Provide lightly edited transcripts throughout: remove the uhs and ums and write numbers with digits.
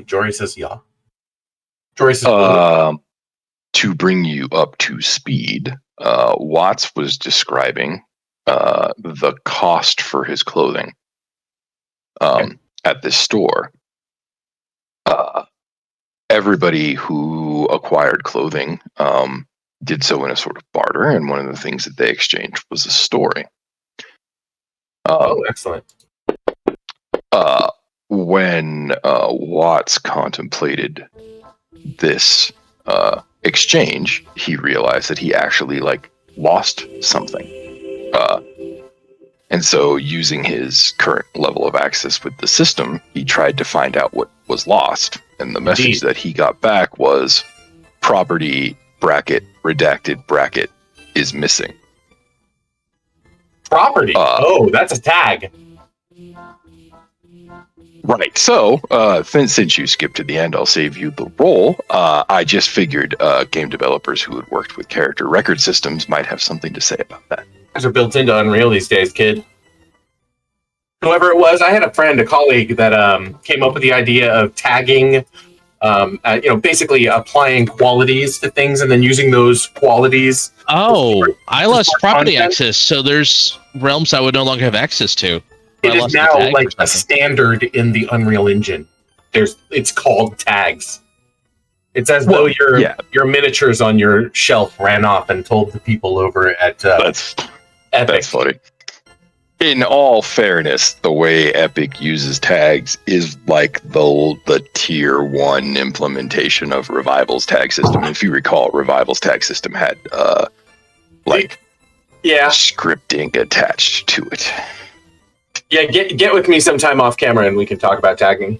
Jory says yeah. Jory says to bring you up to speed, Watts was describing the cost for his clothing at this store. Everybody who acquired clothing did so in a sort of barter, and one of the things that they exchanged was a story. Excellent. When Watts contemplated this exchange, he realized that he actually lost something. And so, using his current level of access with the system, he tried to find out what was lost. And the message that he got back was property bracket redacted bracket is missing. Property? That's a tag. Right. So, since you skipped to the end, I'll save you the roll. I just figured game developers who had worked with character record systems might have something to say about that. Those are built into Unreal these days, kid. Whoever it was, I had a friend, a colleague, that came up with the idea of tagging, basically applying qualities to things and then using those qualities. I lost property access, so there's realms I would no longer have access to. It is now like a standard in the Unreal Engine. It's called tags. It's as though your miniatures on your shelf ran off and told the people over at Epic. That's funny. In all fairness, the way Epic uses tags is like the tier 1 implementation of Revival's tag system. If you recall, Revival's tag system had scripting attached to it. Yeah, get with me sometime off camera and we can talk about tagging.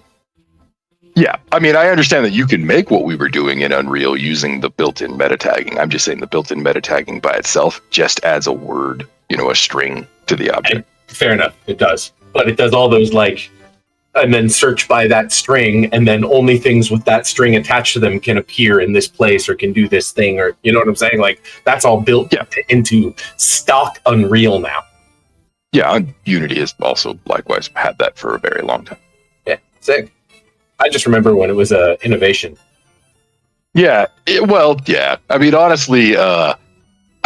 Yeah, I mean, I understand that you can make what we were doing in Unreal using the built-in meta tagging. I'm just saying the built-in meta tagging by itself just adds a word, a string to the object. Fair enough, it does. But it does all those and then search by that string, and then only things with that string attached to them can appear in this place or can do this thing, or you know what I'm saying? That's all built into stock Unreal now. Yeah, and Unity has also likewise had that for a very long time. Yeah, sick. I just remember when it was an innovation. Yeah, I mean, honestly, I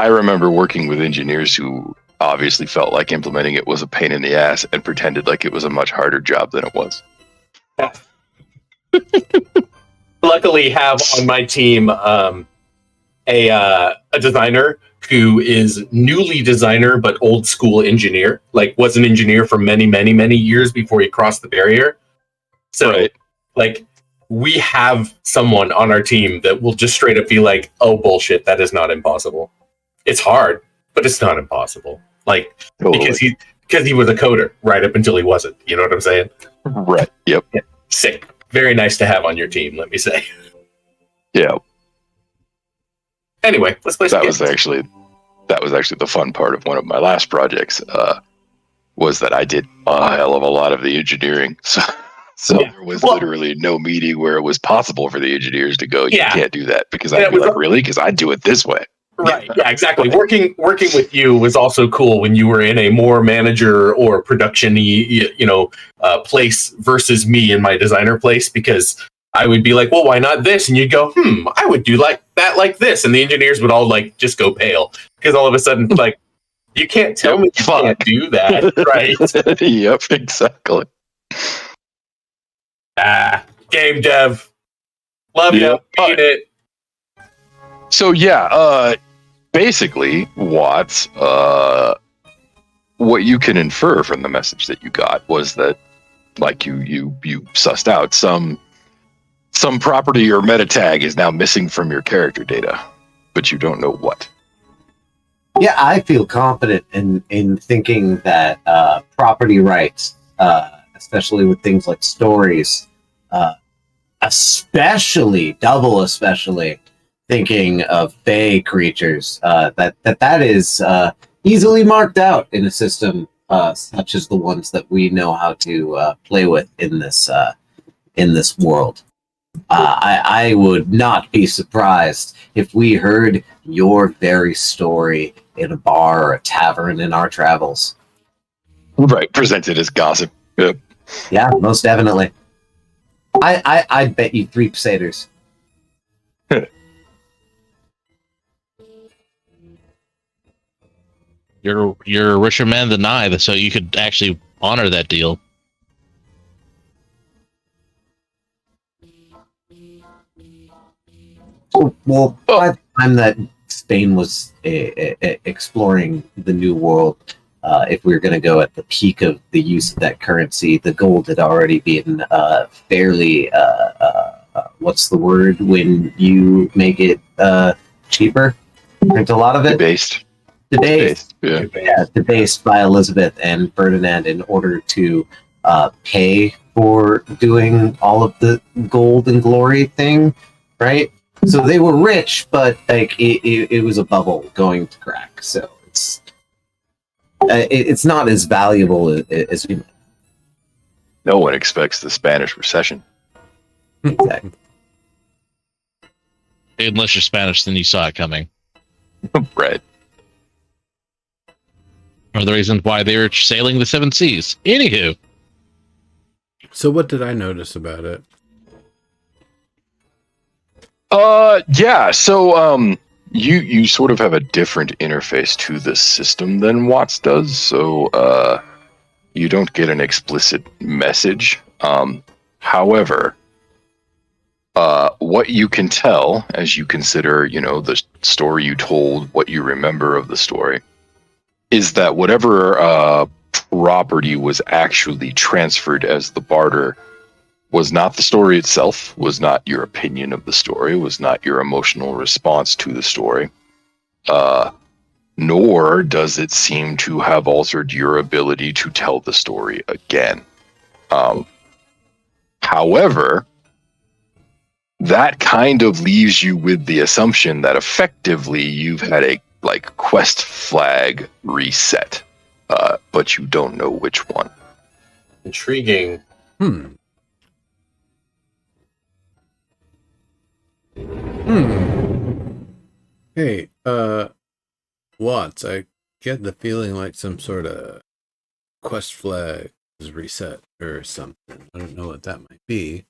remember working with engineers who obviously felt like implementing it was a pain in the ass and pretended like it was a much harder job than it was. Luckily, have on my team a designer who is newly designer but old school engineer. Was an engineer for many, many, many years before he crossed the barrier. So, we have someone on our team that will just straight up be like, "Oh, bullshit! That is not impossible. It's hard, but it's not impossible." Because he was a coder right up until he wasn't. You know what I'm saying? Right. Yep. Yeah. Sick. Very nice to have on your team. Let me say. Yeah. Anyway, let's play some games. That was actually the fun part of one of my last projects. Was that I did a hell of a lot of the engineering. So there was literally no meeting where it was possible for the engineers to go, you can't do that, because I'd be like, really? Because I do it this way. Right. Yeah, exactly. Working with you was also cool when you were in a more manager or production-y, place versus me in my designer place, because I would be like, well, why not this? And you'd go, I would do like this. And the engineers would all just go pale, because all of a sudden, you can't tell me you can't do that. Right. Yep, exactly. Game dev. Love you. Hate it. So basically, Watts, what you can infer from the message that you got was that, you sussed out some property or meta tag is now missing from your character data, but you don't know what. Yeah, I feel confident in thinking that property rights, especially with things like stories, especially thinking of Fey creatures, that is easily marked out in a system such as the ones that we know how to play with in this world. I would not be surprised if we heard your very story in a bar or a tavern in our travels. Right, presented as gossip. Yep. Yeah, most definitely. I'd bet you 3 Crusaders. You're a richer man than I, so you could actually honor that deal. Well, by the time that Spain was exploring the New World, if we were going to go at the peak of the use of that currency, the gold had already been fairly, what's the word when you make it cheaper? There's a lot of it. Debased. Yeah, debased by Elizabeth and Ferdinand in order to pay for doing all of the gold and glory thing, right? So they were rich, but like it was a bubble going to crack. So it's not as valuable as we. No one expects the Spanish recession. Exactly. Unless you're Spanish, then you saw it coming. Right. Or the reasons why they were sailing the 7 seas. Anywho. So what did I notice about it? Yeah, so you sort of have a different interface to the system than Watts does, so you don't get an explicit message. However, what you can tell as you consider, the story you told, what you remember of the story, is that whatever property was actually transferred as the barter was not the story itself, was not your opinion of the story, was not your emotional response to the story, nor does it seem to have altered your ability to tell the story again. However, that kind of leaves you with the assumption that effectively you've had a quest flag reset, but you don't know which one. Intriguing. Hey, Watts, I get the feeling like some sort of quest flag is reset or something. I don't know what that might be.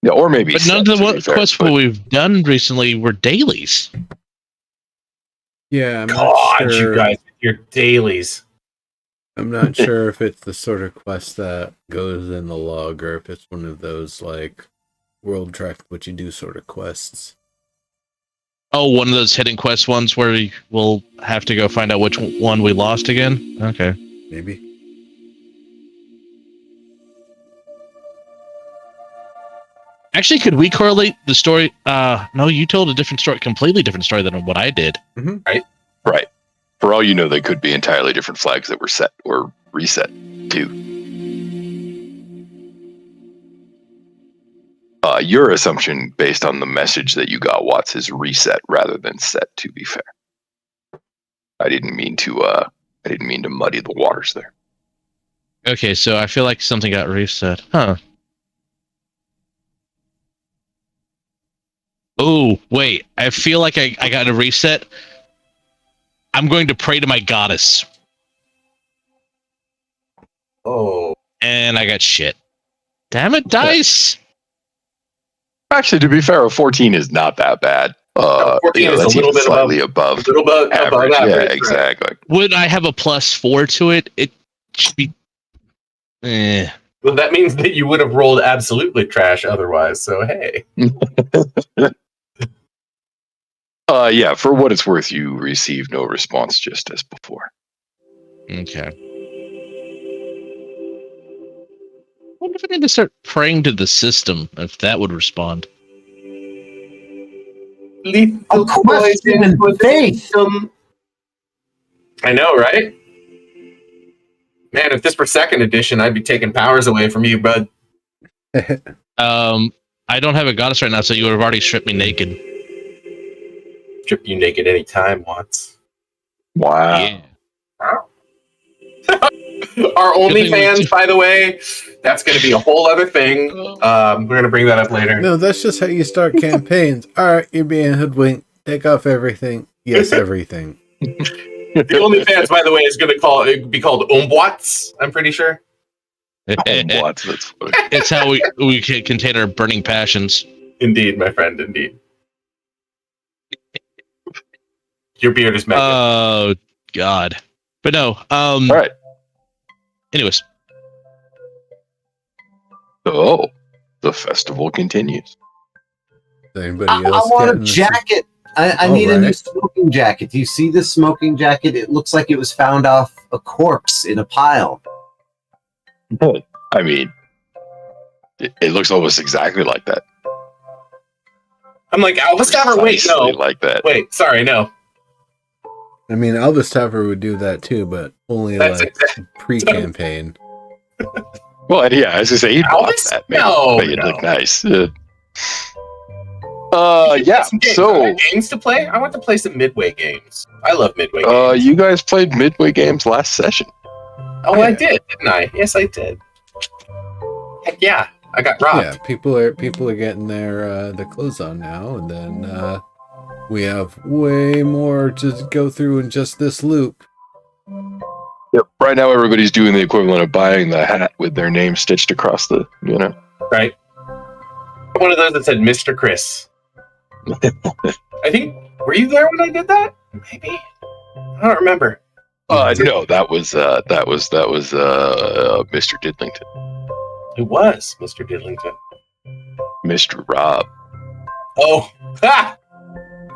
Yeah, or maybe. But none of the quests we've done recently were dailies. Yeah, I'm God, not sure. You guys, your dailies. I'm not sure if it's the sort of quest that goes in the log or if it's one of those like world track what you do sort of quests. Oh, one of those hidden quest ones where we'll have to go find out which one we lost again? Okay. Maybe. Actually, could we correlate the story? No, you told a different story, completely different story than what I did. Mm-hmm. Right. For all you know, they could be entirely different flags that were set or reset too. Your assumption based on the message that you got, Watts, is reset rather than set, to be fair. I didn't mean to muddy the waters there. Okay, so I feel like something got reset. Huh. Oh, wait. I feel like I got a reset. I'm going to pray to my goddess. Oh. And I got shit. Damn it, dice! Actually, to be fair, a 14 is not that bad. 14 is a little bit slightly above. A little bit above average. Yeah, exactly. Would I have a +4 to it? It should be... Well, that means that you would have rolled absolutely trash otherwise, so hey. Yeah, for what it's worth, you receive no response just as before. Okay. I wonder if I need to start praying to the system, if that would respond. Lethal poison for the system. I know, right? Man, if this were second edition, I'd be taking powers away from you, bud. I don't have a goddess right now, so you would have already stripped me naked. Strip you naked anytime, Watts. Wow. Yeah. Our OnlyFans, by the way, that's going to be a whole other thing. We're going to bring that up later. No, that's just how you start campaigns. All right, you're being hoodwinked. Take off everything. Yes, everything. The OnlyFans, by the way, is going to be called Umbwats, I'm pretty sure. Homebots, that's funny. It's how we can contain our burning passions. Indeed, my friend, indeed. Your beard is magnificent. Oh God! But no. All right. Anyways, So the festival continues. Does anybody I else want a getting this? jacket. I Oh, need a new right. smoking jacket. Do you see this smoking jacket? It looks like it was found off a corpse in a pile. I mean, it looks almost exactly like that. I'm like, Elvis Tavern, wait, Precisely no. like that. Wait, sorry, no. I mean, Elvis Taffer would do that too, but only That's like pre-campaign. Well, and yeah, as I say, he'd watch Elvis? that. No, Make it no. look nice. We should Yeah. play some games. So, Are there games to play? I want to play some Midway games. I love Midway games. you guys played Midway games last session. Oh, I did, didn't I? Yes, I did. Heck yeah, I got robbed. Yeah, people are getting their clothes on now, and then we have way more to go through in just this loop. Yep. Right now, everybody's doing the equivalent of buying the hat with their name stitched across the, Right? One of those that said Mr. Chris. I think, were you there when I did that? Maybe. I don't remember. No, that was Mr. Didlington, It was Mr. Didlington. Mr. Rob. Oh, ha!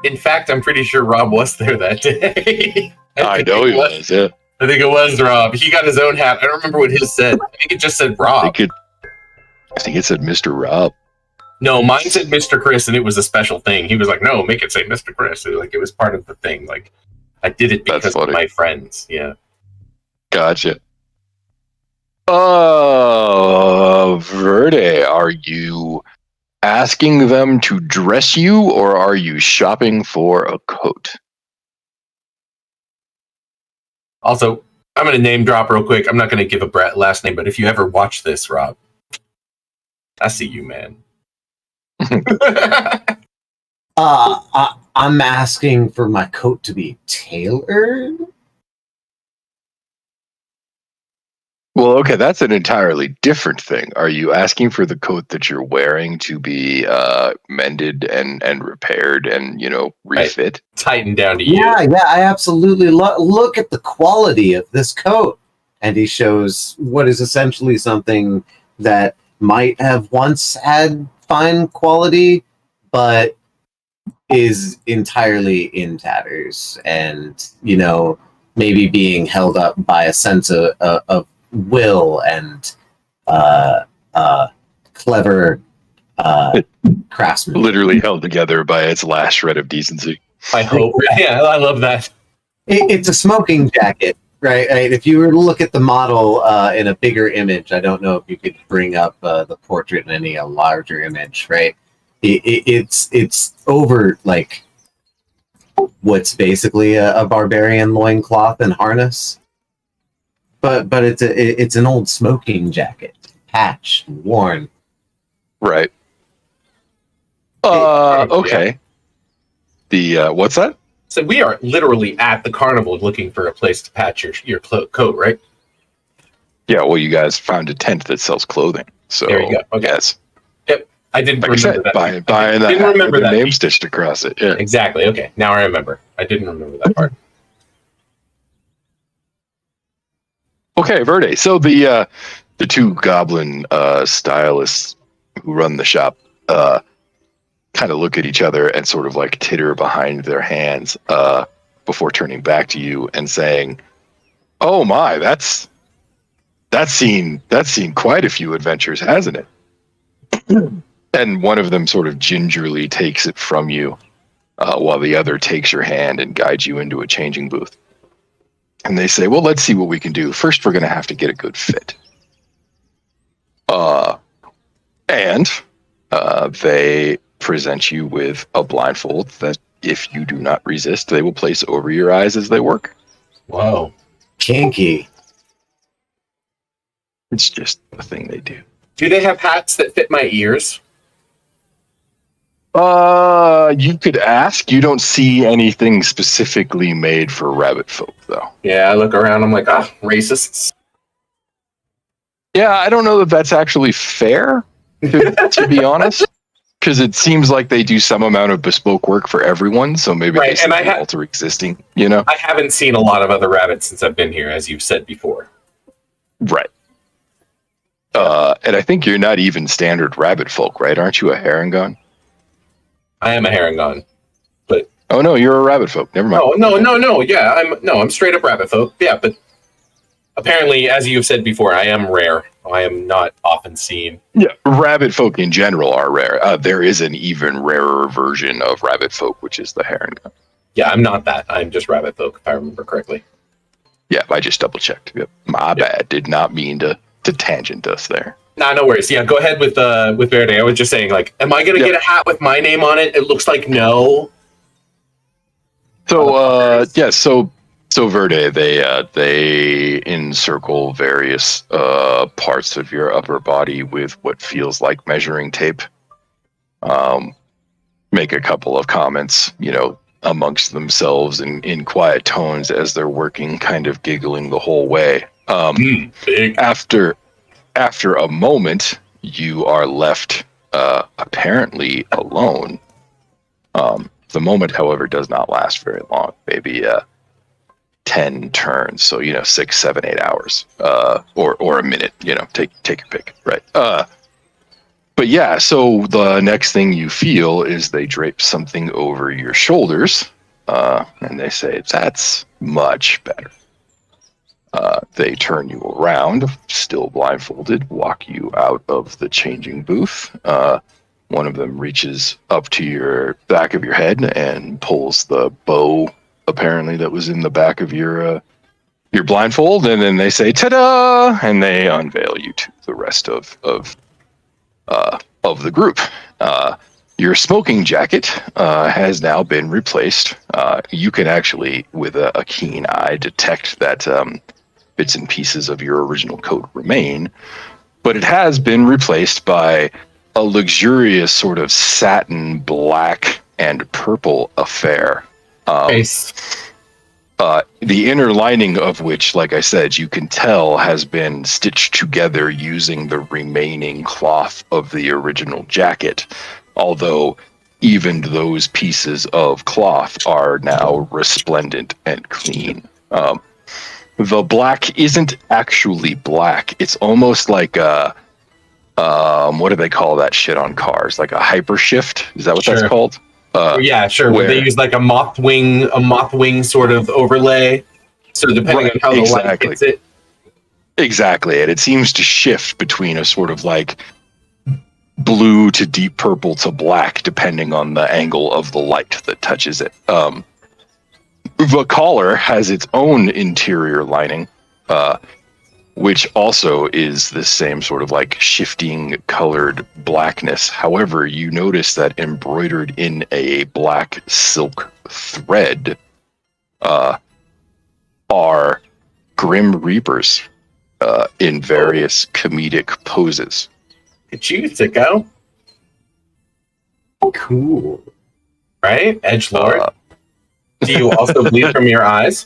In fact, I'm pretty sure Rob was there that day. I know he was. Yeah, I think it was Rob. He got his own hat. I don't remember what his said. I think it just said I Rob. think it said Mr. Rob. No, mine said Mr. Chris, and it was a special thing. He was like, "No, make it say Mr. Chris." It was part of the thing. Like, I did it That's because of funny. my friends. Yeah. Gotcha. Verde, are you asking them to dress you, or are you shopping for a coat? Also, I'm going to name drop real quick. I'm not going to give a last name, but if you ever watch this, Rob, I see you, man. I'm asking for my coat to be tailored. Well, okay, that's an entirely different thing. Are you asking for the coat that you're wearing to be mended and repaired and, refit? Tightened down to you. Yeah, I absolutely look at the quality of this coat. And he shows what is essentially something that might have once had fine quality, but is entirely in tatters and, maybe being held up by a sense of will and clever craftsman. Literally held together by its last shred of decency. I hope. Yeah, I love that. It's a smoking jacket, right? If you were to look at the model in a bigger image, I don't know if you could bring up the portrait in any larger image, right? It's over like what's basically a barbarian loincloth and harness. But it's an old smoking jacket, patched, worn. Right. Okay. The what's that? So we are literally at the carnival looking for a place to patch your coat, right? Yeah. Well, you guys found a tent that sells clothing, so There you go. Okay. Yes. Yep. I didn't Like I remember said, that. buying I that didn't hat remember with your that. name stitched across it. Yeah. Exactly. Okay. Now I remember. I didn't remember that part. Okay, Verde. So the two goblin stylists who run the shop kind of look at each other and sort of like titter behind their hands before turning back to you and saying, "Oh my, that's seen quite a few adventures, hasn't it?" And one of them sort of gingerly takes it from you, while the other takes your hand and guides you into a changing booth. And they say, "Well, let's see what we can do. First, we're going to have to get a good fit." And they present you with a blindfold that, if you do not resist, they will place over your eyes as they work. Whoa. Kinky. It's just a thing they do. Do they have hats that fit my ears? You could ask. You don't see anything specifically made for rabbit folk, though. Yeah, I look around. I'm like, racists. Yeah, I don't know that that's actually fair, to be honest, because it seems like they do some amount of bespoke work for everyone. So maybe they simply alter existing. I haven't seen a lot of other rabbits since I've been here, as you've said before. Right. And I think you're not even standard rabbit folk, right? Aren't you a Harengon? I am a Harengon, but oh no, you're a rabbit folk. Never mind. No. Yeah, I'm straight up rabbit folk. Yeah, but apparently, as you've said before, I am rare. I am not often seen. Yeah, rabbit folk in general are rare. There is an even rarer version of rabbit folk, which is the Harengon. Yeah, I'm not that. I'm just rabbit folk, if I remember correctly. Yeah, I just double checked. Yep. My bad. Did not mean to tangent us there. Nah, no worries. Yeah, go ahead with Verde. I was just saying, like, am I gonna get a hat with my name on it? It looks like no. So so Verde, they encircle various parts of your upper body with what feels like measuring tape. Make a couple of comments, amongst themselves in quiet tones as they're working, kind of giggling the whole way. After a moment, you are left apparently alone. The moment, however, does not last very long. Maybe 10 turns, so 6, 7, 8 hours, or a minute. Take your pick, right? But yeah, so the next thing you feel is they drape something over your shoulders, and they say, "That's much better." They turn you around, still blindfolded, walk you out of the changing booth. One of them reaches up to your back of your head and pulls the bow, apparently, that was in the back of your blindfold, and then they say, "Ta-da!" and they unveil you to the rest of the group. Your smoking jacket has now been replaced. You can actually, with a keen eye, detect that bits and pieces of your original coat remain, but it has been replaced by a luxurious sort of satin black and purple affair. Nice. The inner lining of which, like I said, you can tell has been stitched together using the remaining cloth of the original jacket, although even those pieces of cloth are now resplendent and clean. The black isn't actually black. It's almost like a, what do they call that shit on cars? Like a hypershift? Is that what that's called? Yeah, sure. Where they use like a moth wing sort of overlay. So depending on how the light hits it. Exactly. And it seems to shift between a sort of like blue to deep purple to black, depending on the angle of the light that touches it. The collar has its own interior lining, which also is the same sort of like shifting colored blackness. However, you notice that embroidered in a black silk thread are Grim Reapers in various comedic poses. It's you, sicko. Cool. Right? Edgelord. Do you also bleed from your eyes?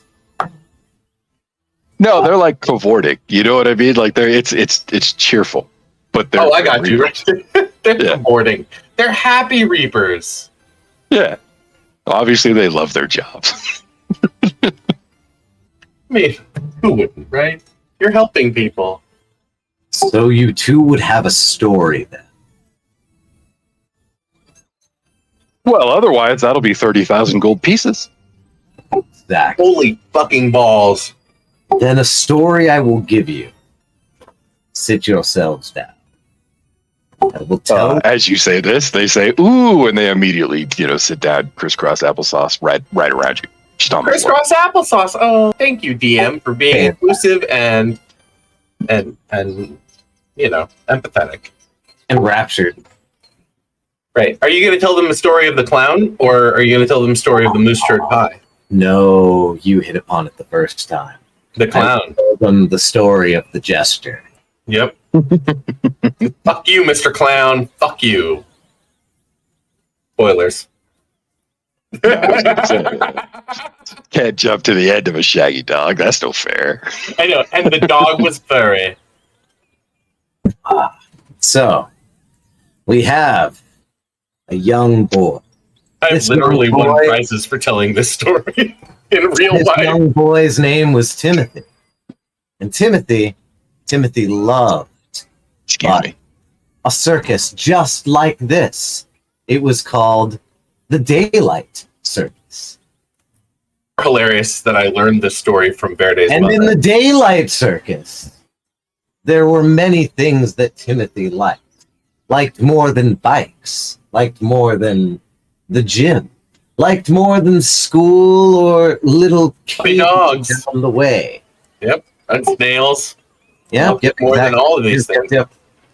No, they're like cavorting. You know what I mean? Like it's cheerful, but they're. Oh, I got you. They're Yeah. cavorting. They're happy reapers. Yeah. Obviously, they love their jobs. I mean, who wouldn't, right? You're helping people. So you two would have a story then. Well, otherwise, that'll be 30,000 gold pieces. Exactly. Holy fucking balls. Then a story I will give you. Sit yourselves down. I will tell. As you say this, they say, ooh, and they immediately, sit down, crisscross applesauce right around you. Just on the floor. Crisscross applesauce. Oh, thank you, DM, for being inclusive and empathetic. Enraptured. Right. Are you going to tell them the story of the clown, or are you going to tell them the story of the moose turd pie? No, you hit upon it the first time. The clown. I told them the story of the jester. Yep. Fuck you, Mr. Clown. Fuck you. Spoilers. Can't jump to the end of a shaggy dog. That's no fair. I know. And the dog was furry. So we have a young boy. I've This literally young won boy- prizes for telling this story in real This life. young boy's name was Timothy. And Timothy loved Excuse me. a circus just like this. It was called the Daylight Circus. Hilarious that I learned this story from Verde's And mother. in the Daylight Circus, there were many things that Timothy liked more than bikes, liked more than the gym, liked more than school or little Puppy dogs. on the way. Yep, and snails. Yep, More than all of these things. Yep.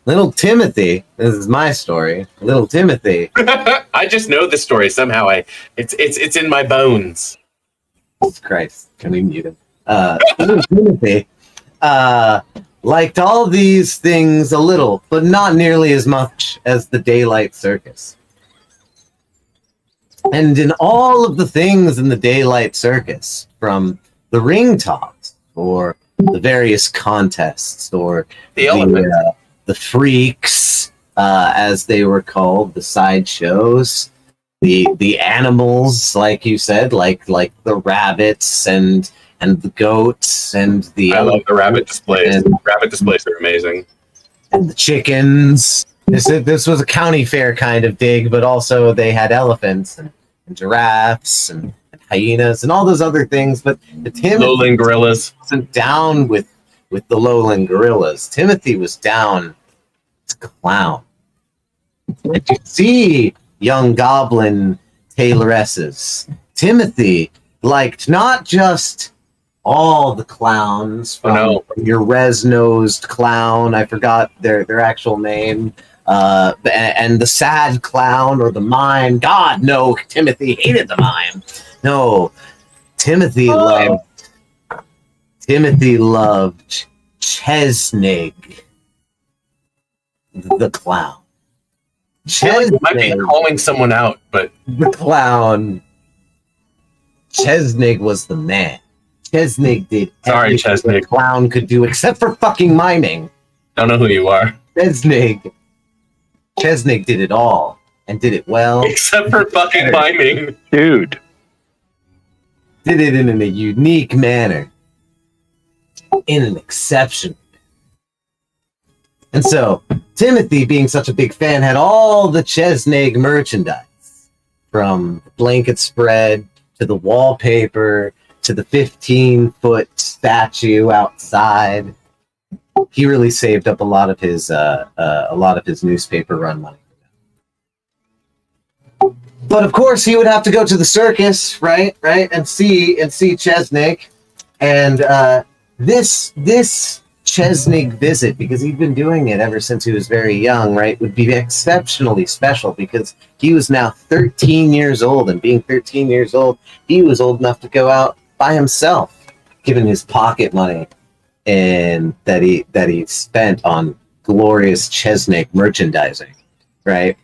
Little Timothy, this is my story. Little Timothy, I just know this story somehow. It's in my bones. Jesus Christ, can we mute him? Little Timothy liked all these things a little, but not nearly as much as the Daylight Circus. And in all of the things in the Daylight Circus, from the ring toss or the various contests or the freaks, as they were called, the sideshows, the animals, like you said, like the rabbits and the goats and the I love the rabbit displays. and, Rabbit displays are amazing. and the chickens. This was a county fair kind of dig, but also they had elephants and giraffes and hyenas and all those other things. But the Timothy Lowland gorillas. wasn't down with the lowland gorillas. Timothy was down to clown. And you see young goblin tailoresses. Timothy liked not just all the clowns from your res-nosed clown, I forgot their actual name, and the sad clown or the mime. God, no, Timothy hated the mime. No, Timothy loved Chesnig, the clown. You might be calling someone out, but The clown. Chesnig was the man. Chesnig did everything Chesnig. a clown could do except for fucking miming. don't know who you are. Chesnig did it all and did it well. Except for fucking miming. Dude. Did it in a unique manner. In an exception. And so, Timothy, being such a big fan, had all the Chesnig merchandise. From the blanket spread, to the wallpaper, to the 15-foot statue outside. He really saved up a lot of his newspaper run money. But of course, he would have to go to the circus, right, and see Chesnig, and this Chesnig visit, because he'd been doing it ever since he was very young, right, would be exceptionally special because he was now 13 years old, and being 13 years old, he was old enough to go out by himself, given his pocket money and that he spent on glorious Chesnig merchandising, right?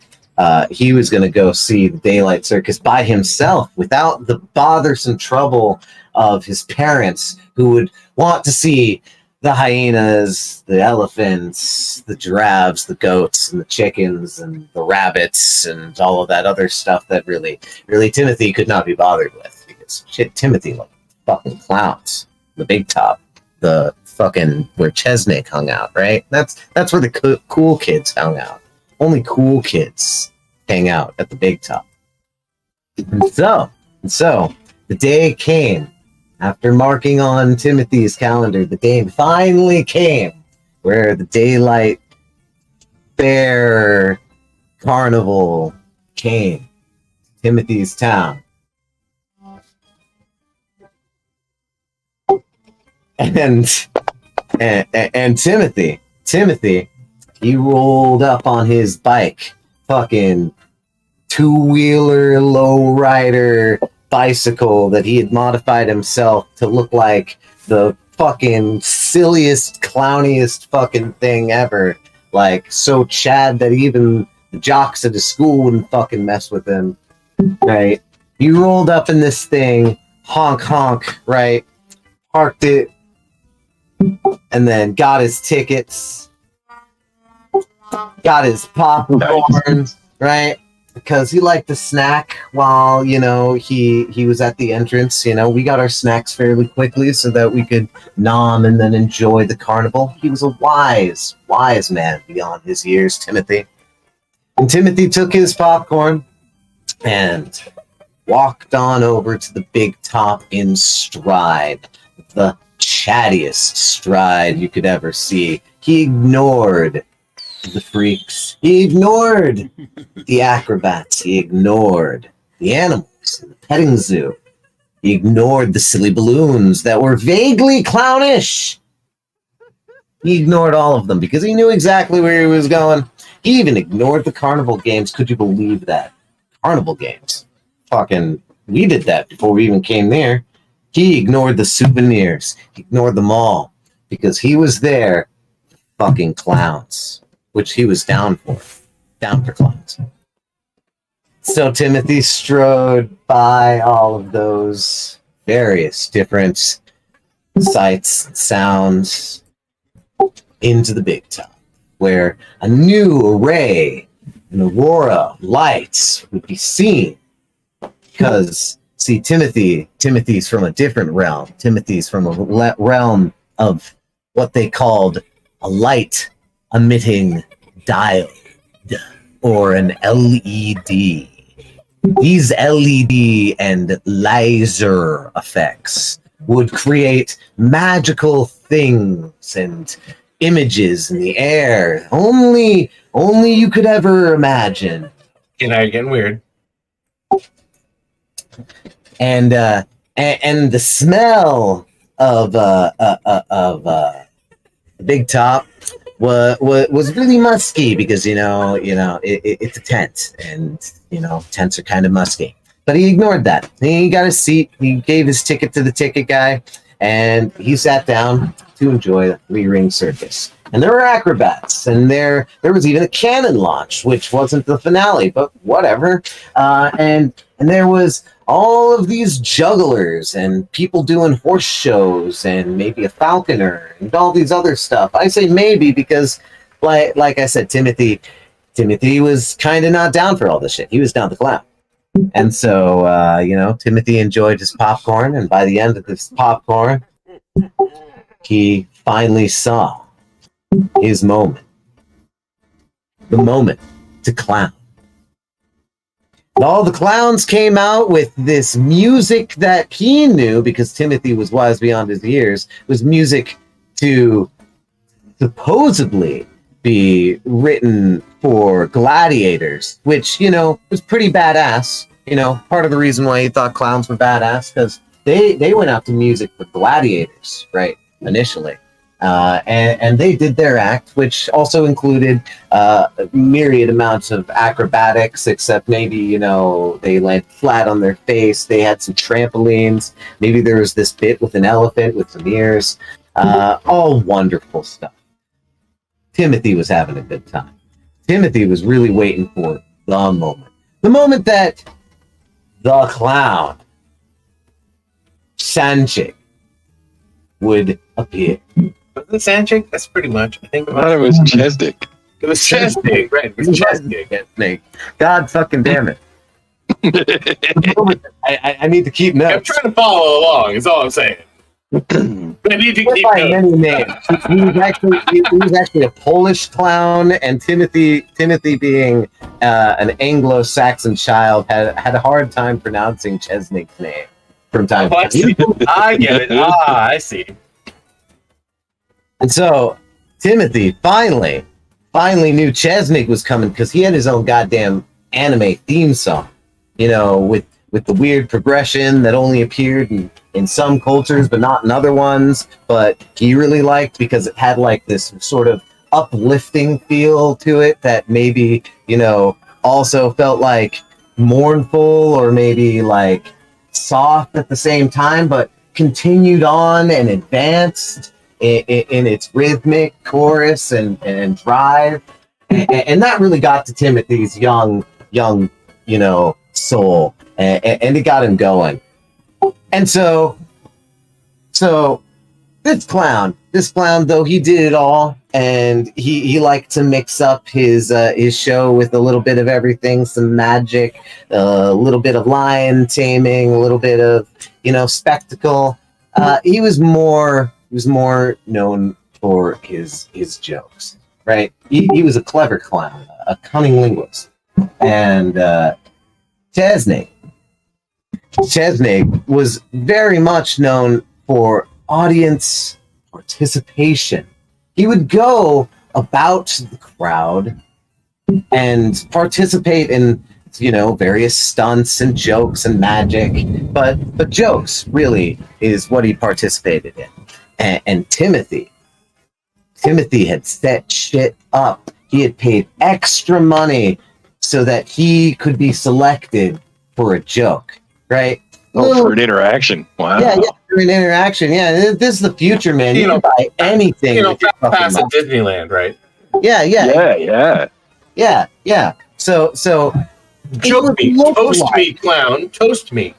He was going to go see the Daylight Circus by himself without the bothersome trouble of his parents, who would want to see the hyenas, the elephants, the giraffes, the goats, and the chickens, and the rabbits, and all of that other stuff that really Timothy could not be bothered with, because shit, Timothy loved fucking clowns, the big top, the fucking where Chesnig hung out, right? That's where the cool kids hung out. Only cool kids hang out at the big top. And so the day came. After marking on Timothy's calendar, the day finally came where the Daylight Fair Carnival came to Timothy's town. And Timothy, he rolled up on his bike, fucking two-wheeler low-rider bicycle that he had modified himself to look like the fucking silliest, clowniest fucking thing ever. Like, so Chad that even the jocks at his school wouldn't fucking mess with him, right? He rolled up in this thing, honk, right? Parked it, and then got his tickets, got his popcorn, right? Because he liked to snack while, you know, he was at the entrance. You know, we got our snacks fairly quickly so that we could nom and then enjoy the carnival. He was a wise man beyond his years, Timothy. And Timothy took his popcorn and walked on over to the big top in stride, the chattiest stride you could ever see. He ignored the freaks. He ignored the acrobats. He ignored the animals in the petting zoo. He ignored the silly balloons that were vaguely clownish. He ignored all of them because he knew exactly where he was going. He even ignored the carnival games. Could you believe that? Carnival games. Fucking, we did that before we even came there. He ignored the souvenirs. He ignored them all because he was there for fucking clowns, which he was down for clowns. So Timothy strode by all of those various different sights, sounds into the big top, where a new array, an aurora of lights would be seen. Because, see, Timothy's from a different realm. Timothy's from a realm of what they called a light emitting diode, or an LED. These LED and laser effects would create magical things and images in the air only you could ever imagine. Getting weird. And the smell of the big top was really musky because it's a tent, and tents are kind of musky. But he ignored that. He got a seat. He gave his ticket to the ticket guy, and he sat down to enjoy the three-ring circus. And there were acrobats, and there was even a cannon launch, which wasn't the finale, but whatever. And there was all of these jugglers and people doing horse shows and maybe a falconer and all these other stuff. I say maybe because, like I said, Timothy was kind of not down for all this shit. He was down to clown. And so, Timothy enjoyed his popcorn, and by the end of this popcorn, he finally saw his moment. The moment to clown. And all the clowns came out with this music that he knew, because Timothy was wise beyond his years, was music to supposedly be written for gladiators, which, was pretty badass. Part of the reason why he thought clowns were badass, because they went out to music for gladiators, right, initially. And they did their act, which also included myriad amounts of acrobatics, except maybe, they landed flat on their face. They had some trampolines. Maybe there was this bit with an elephant with some ears. All wonderful stuff. Timothy was having a good time. Timothy was really waiting for the moment. The moment that the clown, Sanjay, would appear. Was it Sanjay? That's pretty much. I think I thought it was Chesnick. It was Chesnick, right? It was Chesnick. God fucking damn it. I need to keep notes. I'm trying to follow along, is all I'm saying. I need to keep by many names. He was actually a Polish clown, and Timothy being an Anglo-Saxon child, had a hard time pronouncing Chesnick's name from time to time. I get it. I see. And so Timothy finally knew Chesnick was coming, because he had his own goddamn anime theme song, with the weird progression that only appeared in some cultures but not in other ones, but he really liked because it had like this sort of uplifting feel to it that maybe, also felt like mournful or maybe like soft at the same time, but continued on and advanced in its rhythmic chorus and drive, and that really got to Timothy's young soul, and it got him going. And so This clown, though, he did it all, and he liked to mix up his show with a little bit of everything, some magic, a little bit of lion taming, a little bit of spectacle. He was more known for his jokes, right? He was a clever clown, a cunning linguist, and Chesney was very much known for audience participation. He would go about the crowd and participate in various stunts and jokes and magic, but jokes really is what he participated in. And Timothy had set shit up. He had paid extra money so that he could be selected for a joke, right? Oh, for an interaction. Wow. Yeah, for an interaction. Yeah, this is the future, man. You can buy anything. Pass at Disneyland, right? Yeah. So joke me, toast me, clown, toast me.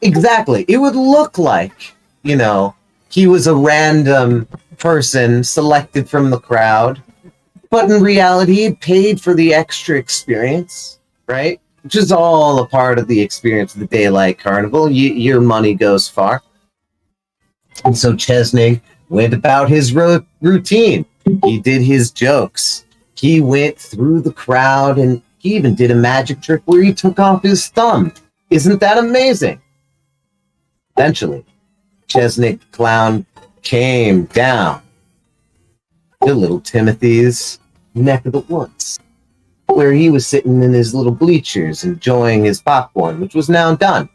Exactly. It would look like, he was a random person selected from the crowd, but in reality, he paid for the extra experience, right? Which is all a part of the experience of the Daylight Carnival. Your money goes far. And so Chesney went about his routine. He did his jokes. He went through the crowd, and he even did a magic trick where he took off his thumb. Isn't that amazing? Eventually, Chesney the clown came down to little Timothy's neck of the woods, where he was sitting in his little bleachers enjoying his popcorn, which was now done.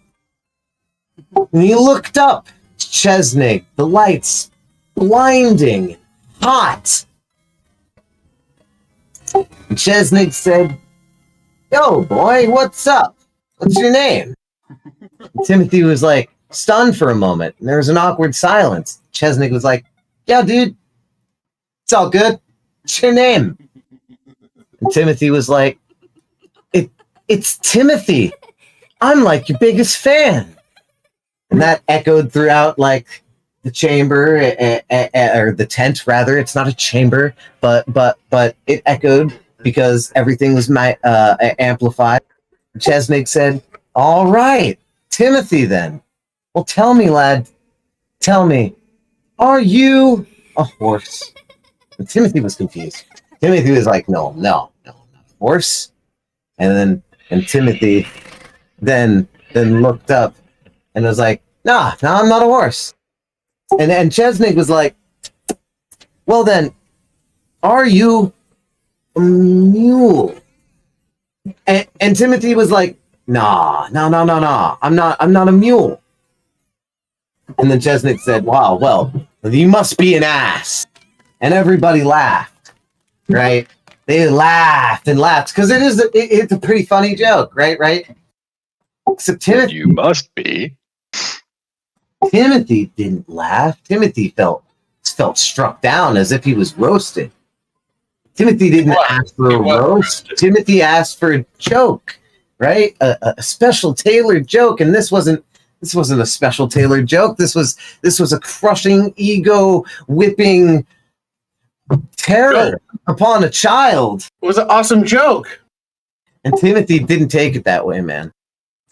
And he looked up to Chesney, the lights blinding, hot. And Chesney said, "Yo, boy, what's up? What's your name?" And Timothy was like, stunned for a moment, and there was an awkward silence. Chesney was like, "Yeah, dude, it's all good. What's your name?" And Timothy was like, It's Timothy. I'm like your biggest fan." And that echoed throughout like the chamber, or the tent rather. It's not a chamber, but it echoed because everything was amplified. Chesney said, "All right, Timothy then. Well, tell me, lad. Tell me, are you a horse?" And Timothy was confused. Timothy was like, no, not a horse. And Timothy then looked up and was like, no, I'm not a horse. And Chesney was like, "Well then, are you a mule?" And Timothy was like, no, I'm not a mule. And then Chesney said, "Wow, well, you must be an ass." And everybody laughed, right? They laughed and laughed because it's a pretty funny joke, right? Except Timothy, you must be. Timothy didn't laugh. Timothy felt struck down as if he was roasted. Timothy didn't ask for a roast. Timothy asked for a joke, right? A special tailored joke, and this wasn't a special tailored joke. This was a crushing, ego whipping terror upon a child. It was an awesome joke. And Timothy didn't take it that way, man.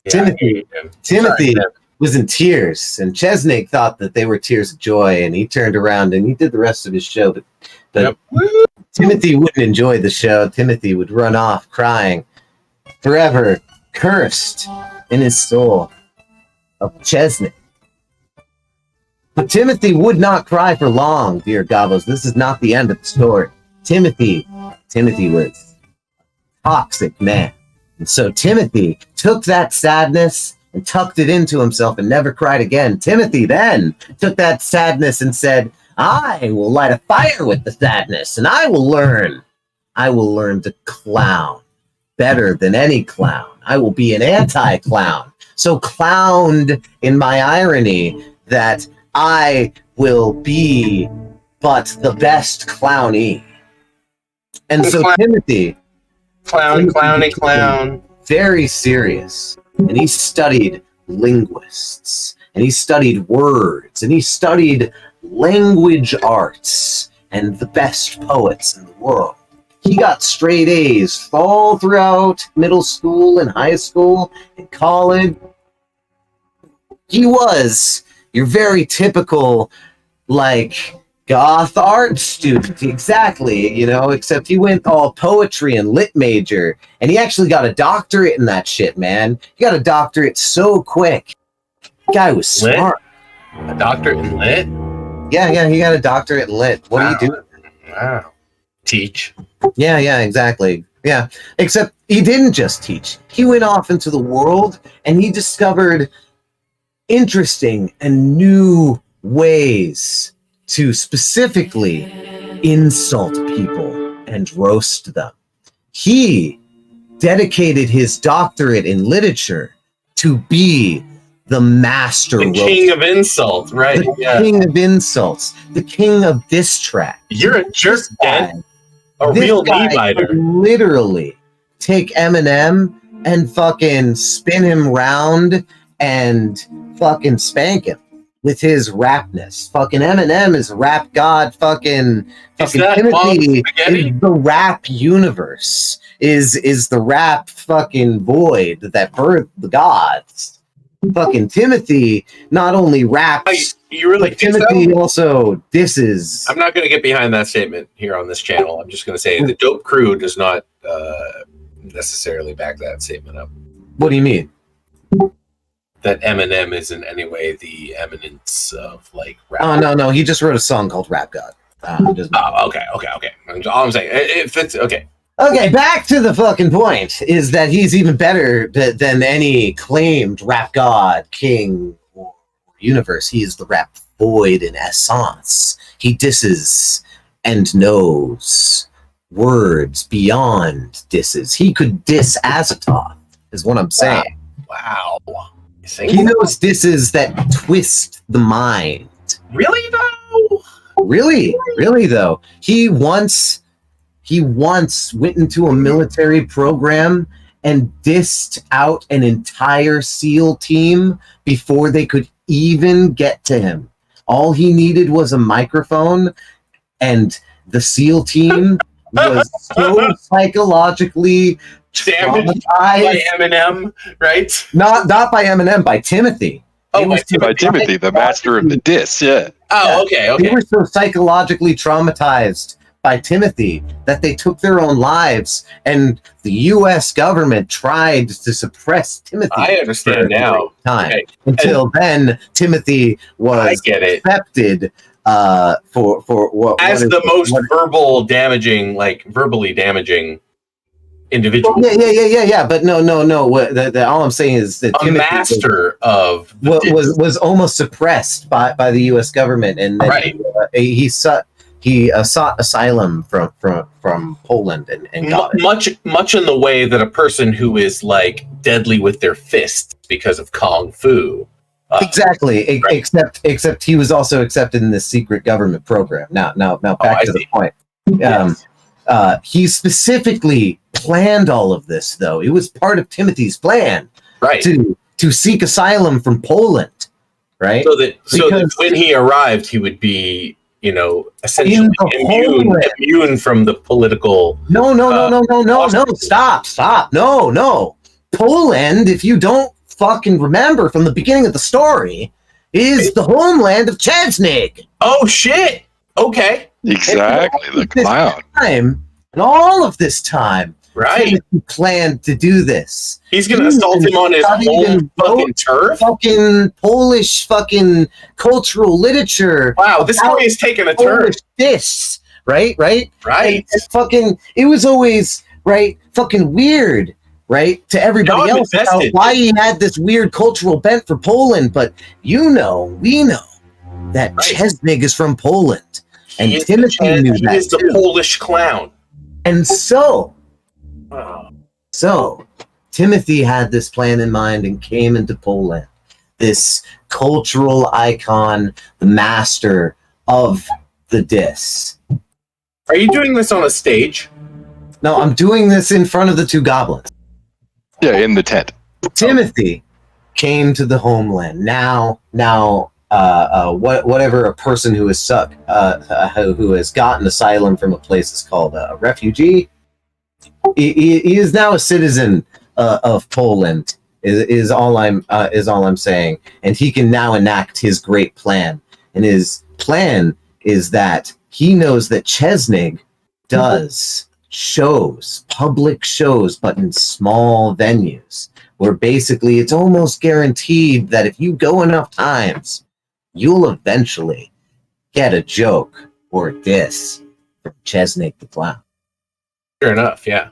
Yeah, Timothy was in tears, and Chesney thought that they were tears of joy, and he turned around and he did the rest of his show. But Timothy wouldn't enjoy the show. Timothy would run off crying, forever cursed in his soul of Chesney. But Timothy would not cry for long, dear Gavos. This is not the end of the story. Timothy was a toxic man. And so Timothy took that sadness and tucked it into himself and never cried again. Timothy then took that sadness and said, "I will light a fire with the sadness, and I will learn to clown better than any clown. I will be an anti-clown. So clowned in my irony that I will be but the best clowny." And so Timothy, clown, very serious, and he studied linguists, and he studied words, and he studied language arts and the best poets in the world. He got straight A's all throughout middle school and high school and college. He was your very typical, like, goth art student, exactly, except he went all poetry and lit major, and he actually got a doctorate in that shit, man. He got a doctorate so quick. The guy was smart. A doctorate in lit? Yeah, he got a doctorate in lit. What do you do? Wow. Teach. Yeah, exactly. Yeah, except he didn't just teach. He went off into the world, and he discovered interesting and new ways to specifically insult people and roast them. He dedicated his doctorate in literature to be the master The king of insult, right? The king of insults, the king of diss track. You're a jerk, Dan. A This real guy knee biter. could literally take Eminem and fucking spin him round and fucking spank him with his rapness. Fucking Eminem is rap god. Fucking Timothy is the rap universe. Is the rap fucking void that birthed the gods. Fucking Timothy not only raps, you really but think Timothy so? also disses. I'm not going to get behind that statement here on this channel. I'm just going to say the dope crew does not necessarily back that statement up. What do you mean? That Eminem is in any way the eminence of like rap. Oh no, he just wrote a song called Rap God. Okay. All I'm saying, if it's okay. Okay, back to the fucking point is that he's even better than any claimed rap god, king, or universe. He is the rap void in essence. He disses and knows words beyond disses. He could diss Azathoth, is what I'm saying. Wow. He knows disses that twist the mind. Really though? Really though. He once went into a military program and dissed out an entire SEAL team before they could even get to him. All he needed was a microphone, and the SEAL team was so psychologically damaged traumatized by Eminem, right? Not by Eminem, by Timothy. Oh, by Timothy, the master of the diss, yeah. Oh, okay. They were so psychologically traumatized by Timothy that they took their own lives, and the U.S. government tried to suppress Timothy. I understand now. Until then, Timothy was accepted for what as the most verbally damaging individual. Yeah. But no. All I'm saying is that Timothy master was almost suppressed by the U.S. government, and he sought asylum from Poland and got it. Much in the way that a person who is like deadly with their fists because of kung fu. Exactly. Right. Except he was also accepted in this secret government program. Now back to the point. Yes. He specifically planned all of this, though. It was part of Timothy's plan, right? To seek asylum from Poland, right? So that when he arrived, he would be, essentially immune from the political. No. Stop. No. Poland, if you don't fucking remember from the beginning of the story, is the homeland of Chesnig. Oh shit! Okay. Exactly, the clown. And all of this time, right? He planned to do this. He's gonna assault him on his own fucking turf. Fucking Polish, fucking cultural literature. Wow, this story is taking a turn. This, right. And it was always fucking weird. Right, to everybody else, why he had this weird cultural bent for Poland, but we know that Chesnig is from Poland, and Timothy knew that. He is the Polish clown, and so Timothy had this plan in mind and came into Poland, this cultural icon, the master of the diss. Are you doing this on a stage? No, I'm doing this in front of the two goblins. Yeah, in the tent. Timothy came to the homeland. Now, whatever a person who is stuck, who has gotten asylum from a place is called a refugee. He is now a citizen of Poland. Is all I'm saying, and he can now enact his great plan. And his plan is that he knows that Chesnig does shows, public shows, but in small venues, where basically it's almost guaranteed that if you go enough times, you'll eventually get a joke or a diss from Chesnig the Clown. Sure enough, yeah.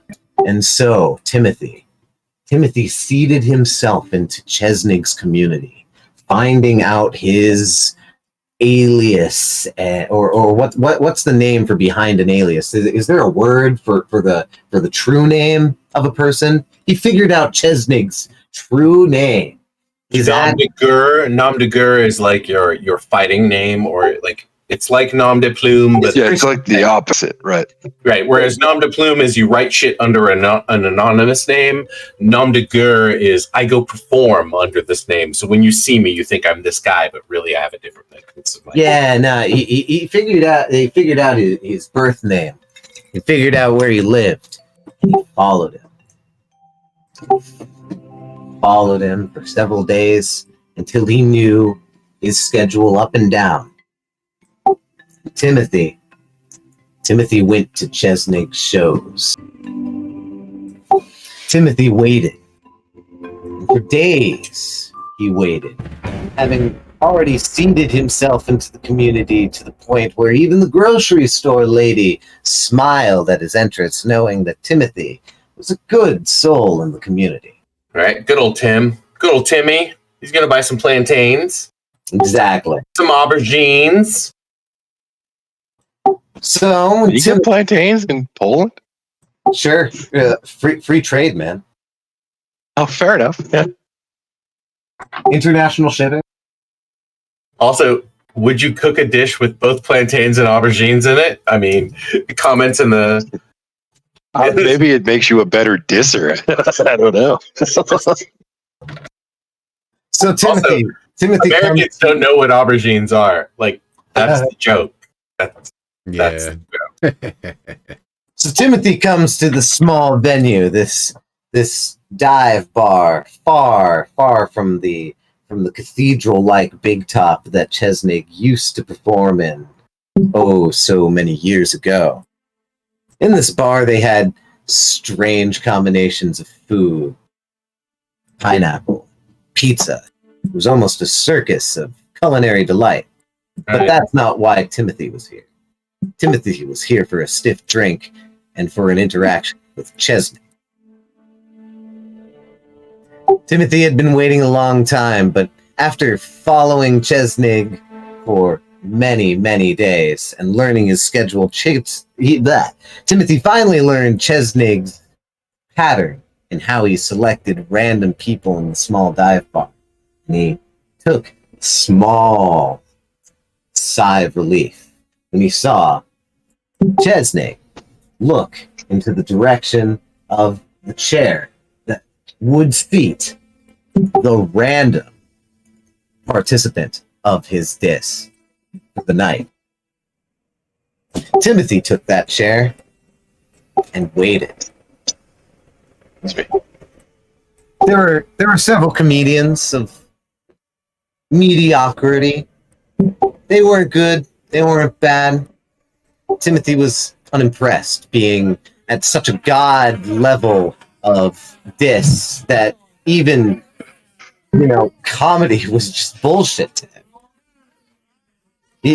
And so Timothy seeded himself into Chesnig's community, finding out his alias, or what's the name for behind an alias? Is there a word for the true name of a person? He figured out Chesnig's true name. Nom de guerre is like your fighting name, or like it's like nom de plume, but yeah, it's like the opposite, right? Right. Whereas nom de plume is you write shit under an anonymous name. Nom de guerre is I go perform under this name. So when you see me, you think I'm this guy, but really I have a different name. He figured out. He figured out his birth name. He figured out where he lived. He followed him for several days until he knew his schedule up and down. Timothy went to Chesnig's shows. Timothy waited. And for days, he waited, having already seeded himself into the community to the point where even the grocery store lady smiled at his entrance, knowing that Timothy was a good soul in the community. All right, good old Tim. Good old Timmy. He's going to buy some plantains. Exactly. Some aubergines. So you get plantains in Poland? Sure, free trade, man. Oh, fair enough. Yeah. International shipping. Also, would you cook a dish with both plantains and aubergines in it? I mean, comments in the. Maybe it makes you a better disser. I don't know. So Timothy, Americans don't know what aubergines are. Like that's the joke. That's the joke. So Timothy comes to the small venue, this dive bar, far from the cathedral-like big top that Chesnig used to perform in, so many years ago. In this bar, they had strange combinations of food, pineapple, pizza. It was almost a circus of culinary delight. But that's not why Timothy was here. Timothy was here for a stiff drink and for an interaction with Chesnig. Timothy had been waiting a long time, but after following Chesnig for many days and learning his schedule, Timothy finally learned Chesnig's pattern and how he selected random people in the small dive bar. And he took a small sigh of relief when he saw Chesnig look into the direction of the chair that would seat the random participant of his diss for the night. Timothy took that chair and waited. There were several comedians of mediocrity. They weren't good. They weren't bad. Timothy was unimpressed, being at such a god level of diss that even, comedy was just bullshit to him.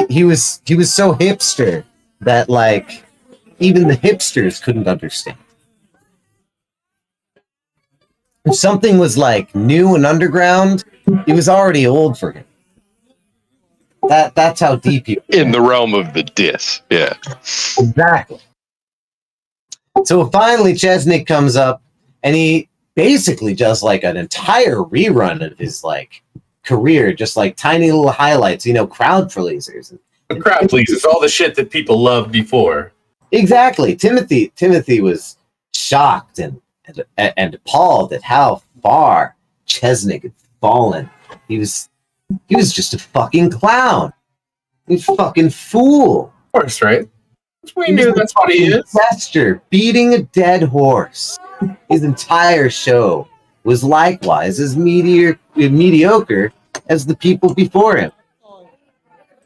He was so hipster that even the hipsters couldn't understand. If something was new and underground, it was already old for him. That's how deep you in the realm of the diss. Yeah. Exactly. So finally Chesnig comes up and he basically does an entire rerun of his career, just tiny little highlights, crowd pleasers. The crowd pleasers, all the shit that people loved before. Exactly. Timothy was shocked and appalled at how far Chesnig had fallen. He was He was just a fucking clown. He's a fucking fool. Of course, right? We knew that's what he is. Jester beating a dead horse. His entire show was likewise as mediocre as the people before him.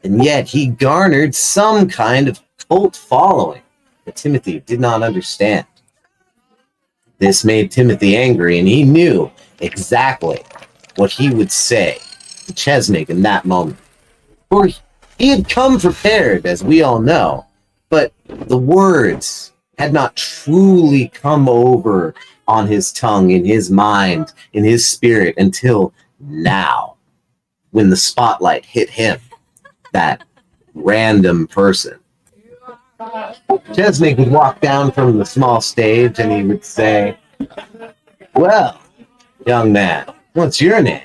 And yet he garnered some kind of cult following that Timothy did not understand. This made Timothy angry, and he knew exactly what he would say to Chesnick in that moment. For he had come prepared, as we all know, but the words had not truly come over on his tongue, in his mind, in his spirit, until now, when the spotlight hit him, that random person. Chesnick would walk down from the small stage and he would say, "Well, young man, what's your name?"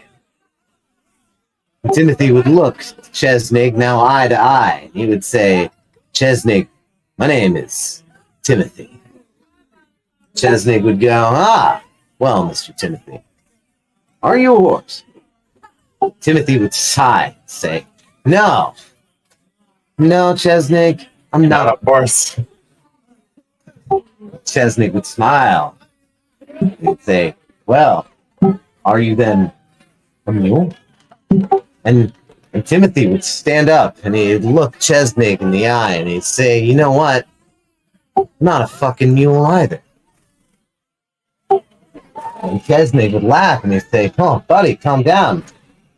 And Timothy would look Chesnick now eye to eye. He would say, "Chesnick, my name is Timothy." Chesnick would go, "Ah, well, Mr. Timothy, are you a horse?" Timothy would sigh and say, No, Chesnick, I'm not a horse. Chesnick would smile. He'd say, "Well, are you then a mule?" And Timothy would stand up and he'd look Chesnick in the eye and he'd say, "You know what? I'm not a fucking mule either." And Chesnick would laugh and he'd say, "Oh, buddy, calm down.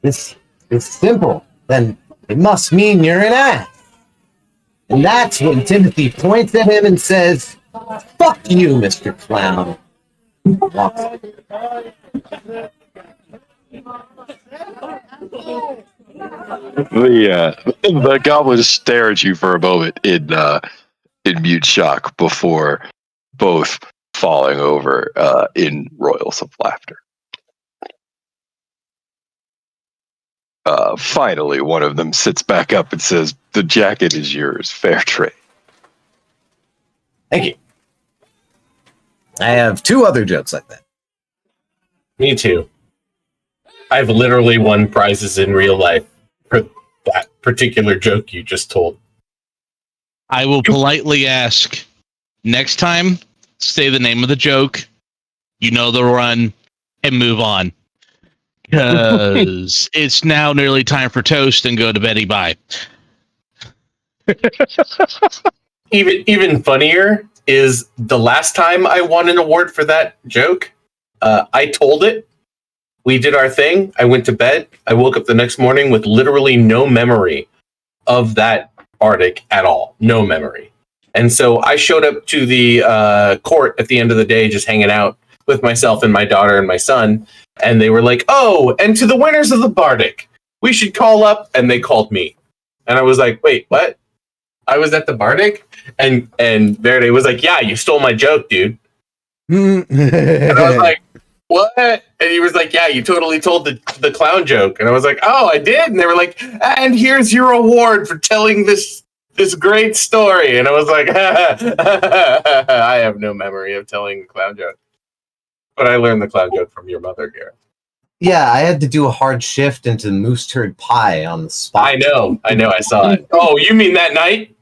It's simple. Then it must mean you're an ass." And that's when Timothy points at him and says, "Fuck you, Mr. Clown." Walks The goblins stare at you for a moment in mute shock before both falling over in royals of laughter. Finally, one of them sits back up and says, "The jacket is yours, fair trade." Thank you. I have 2 other jokes like that. Me too. I've literally won prizes in real life for that particular joke you just told. I will politely ask, next time, say the name of the joke, you know the run, and move on. Because it's now nearly time for toast and go to Betty Bye. Even funnier is the last time I won an award for that joke, I told it. We did our thing. I went to bed. I woke up the next morning with literally no memory of that Arctic at all. No memory. And so I showed up to the court at the end of the day, just hanging out with myself and my daughter and my son. And they were like, "Oh, and to the winners of the Bardic, we should call up." And they called me. And I was like, "Wait, what? I was at the Bardic?" And Verde was like, "Yeah, you stole my joke, dude." And I was like, "What?" And he was like, "Yeah, you totally told the clown joke." And I was like, "Oh, I did." And they were like, "And here's your award for telling this great story." And I was like, I have no memory of telling the clown joke. But I learned the clown joke from your mother, Garrett. Yeah, I had to do a hard shift into moose turd pie on the spot. I know, I saw it. Oh, you mean that night?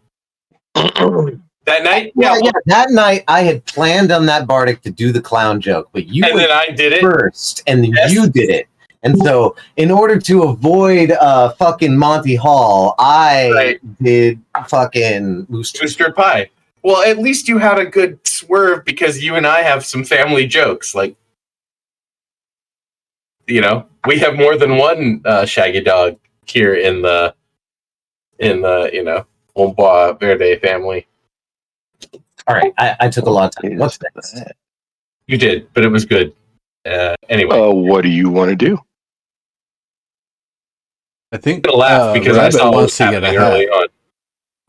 That night? Yeah, that night I had planned on that Bardic to do the clown joke, but you and then I did it first, and then you did it. And so, in order to avoid fucking Monty Hall, I did fucking moose turd pie. Well, at least you had a good swerve because you and I have some family jokes. Like, you know, we have more than one Shaggy Dog here in the Ombois Verde family. All right, I took a lot of time. What's next? You did, but it was good. Anyway, what do you want to do? I think I'm gonna laugh because I saw what's happening early on.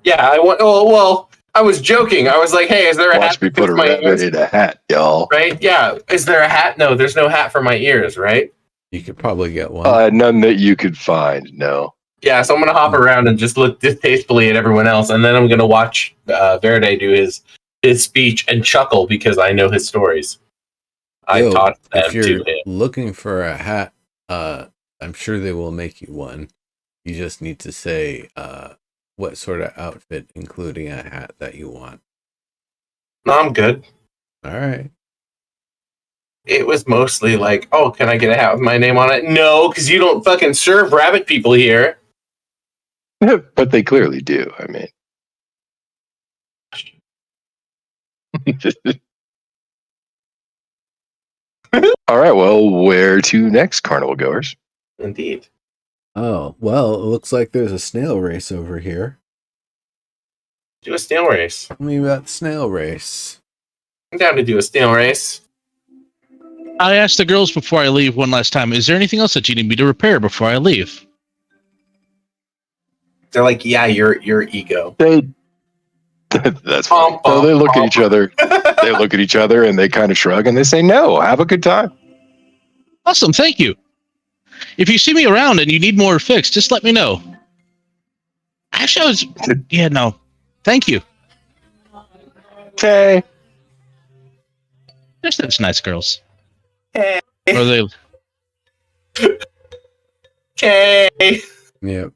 Yeah, I want. Oh well, I was joking. I was like, "Hey, is there a hat?" Watch me put a rabbit in a hat, y'all. Right? Yeah. Is there a hat? No, there's no hat for my ears. Right? You could probably get one. None that you could find. No. Yeah, so I'm gonna hop around and just look distastefully at everyone else, and then I'm gonna watch Verde do his speech and chuckle because I know his stories. I taught them if you're to him. looking for a hat, I'm sure they will make you one. You just need to say what sort of outfit, including a hat, that you want. No, I'm good. All right. It was mostly like, oh, can I get a hat with my name on it? No, because you don't fucking serve rabbit people here. But they clearly do. I mean. All right. Well, where to next, carnival goers? Indeed. Oh, well, it looks like there's a snail race over here. Do a snail race. Tell me about the snail race. I'm down to do a snail race. I asked the girls before I leave one last time, is there anything else that you need me to repair before I leave? They're like, yeah, your ego. That's funny. So they look at each other. They look at each other and they kind of shrug and they say, "No, have a good time." Awesome, thank you. If you see me around and you need more fixed, just let me know. Actually, no. Thank you. Okay. They're such nice girls. Hey. Or they? Okay. Yep.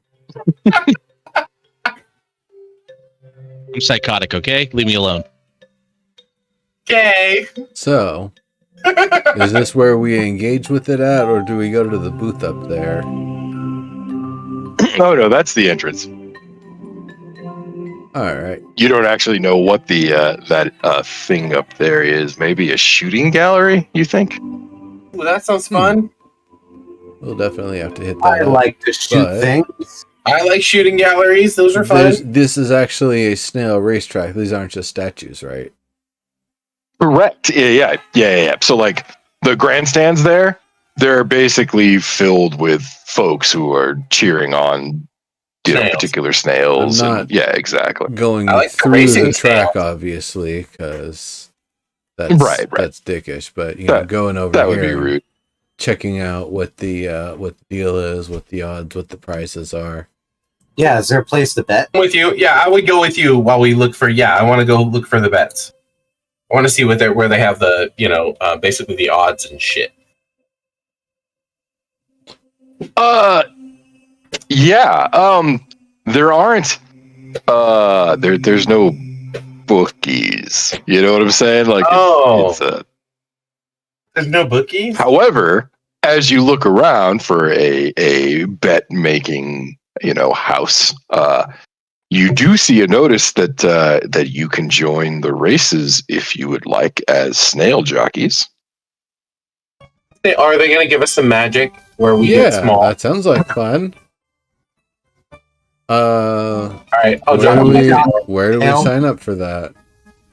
I'm psychotic, okay? Leave me alone. Okay. So, is this where we engage with it at, or do we go to the booth up there? Oh no, that's the entrance. All right. You don't actually know what the that thing up there is. Maybe a shooting gallery, you think? Ooh, that sounds fun. We'll definitely have to hit that I up. like to shoot but- things. I like shooting galleries. Those are fun. This is actually a snail racetrack. These aren't just statues, right? Correct. Yeah. So like the grandstands there, they're basically filled with folks who are cheering on Snails. particular snails. I'm And, not- yeah, exactly. Going I like the through racing the track, snails. obviously, because that's Right. that's dickish. But you know, That- going over That would here be and rude. checking out what the deal is, what the odds, what the prices are. Yeah, is there a place to bet? I'm with you. Yeah, I would go with you while we look for. Yeah, I want to go look for the bets. I want to see where they have the basically the odds and shit. Yeah. There aren't. There's no bookies. You know what I'm saying? Like, it's There's no bookies. However, as you look around for a bet making, house, you do see a notice that you can join the races if you would like as snail jockeys. Are they going to give us some magic where we Yeah, get small? that sounds like fun. All right, I'll where do we jockey. Snail? sign up for that?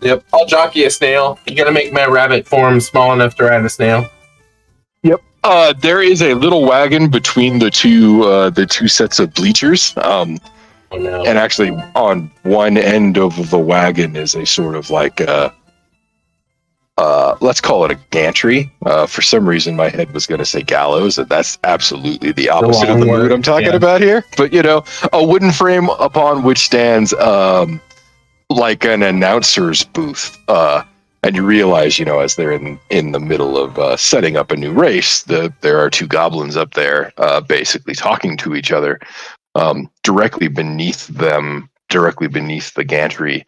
Yep, I'll jockey a snail. You got to make my rabbit form small enough to ride a snail. There is a little wagon between the two sets of bleachers. Oh no! And actually, on one end of the wagon is a sort of like let's call it a gantry. For some reason, my head was going to say gallows, and that's absolutely the opposite of the mood I'm talking about here. But a wooden frame upon which stands like an announcer's booth. And you realize, as they're in the middle of setting up a new race, there are two goblins up there, basically talking to each other. Directly beneath the gantry,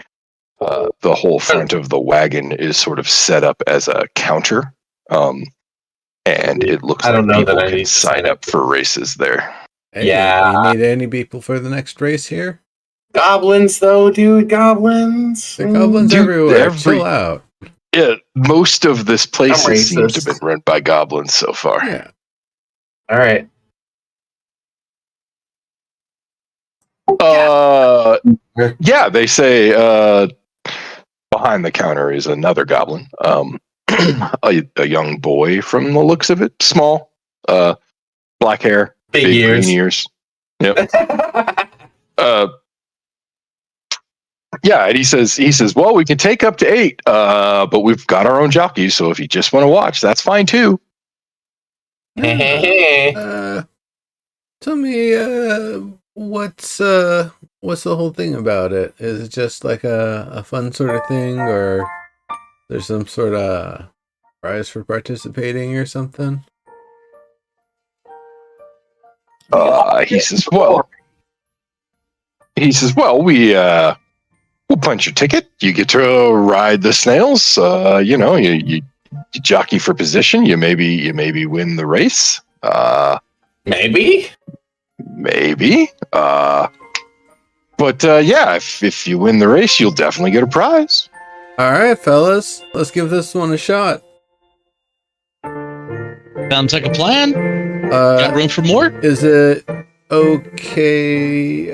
the whole front of the wagon is sort of set up as a counter, and it looks I don't like know people that I can need to sign up for races there. Hey, Yeah. You need any people for the next race here? Goblins, though, dude. Goblins. The goblins Dude, everywhere. Chill out. Yeah, most of this place I'm seems to racist. have been run by goblins so far. Yeah. All right. Yeah, they say behind the counter is another goblin. A young boy from the looks of it, small, black hair, Big big ears. green ears. Yep. Yeah, and he says, well, we can take up to 8, but we've got our own jockeys, so if you just want to watch, that's fine too. Tell me, what's the whole thing about it? Is it just like a fun sort of thing, or there's some sort of prize for participating or something? He says, well, we'll punch your ticket. You get to ride the snails. You jockey for position. You maybe win the race. Maybe. But if you win the race, you'll definitely get a prize. All right, fellas, let's give this one a shot. Sounds like a plan. Got room for more? Is it okay?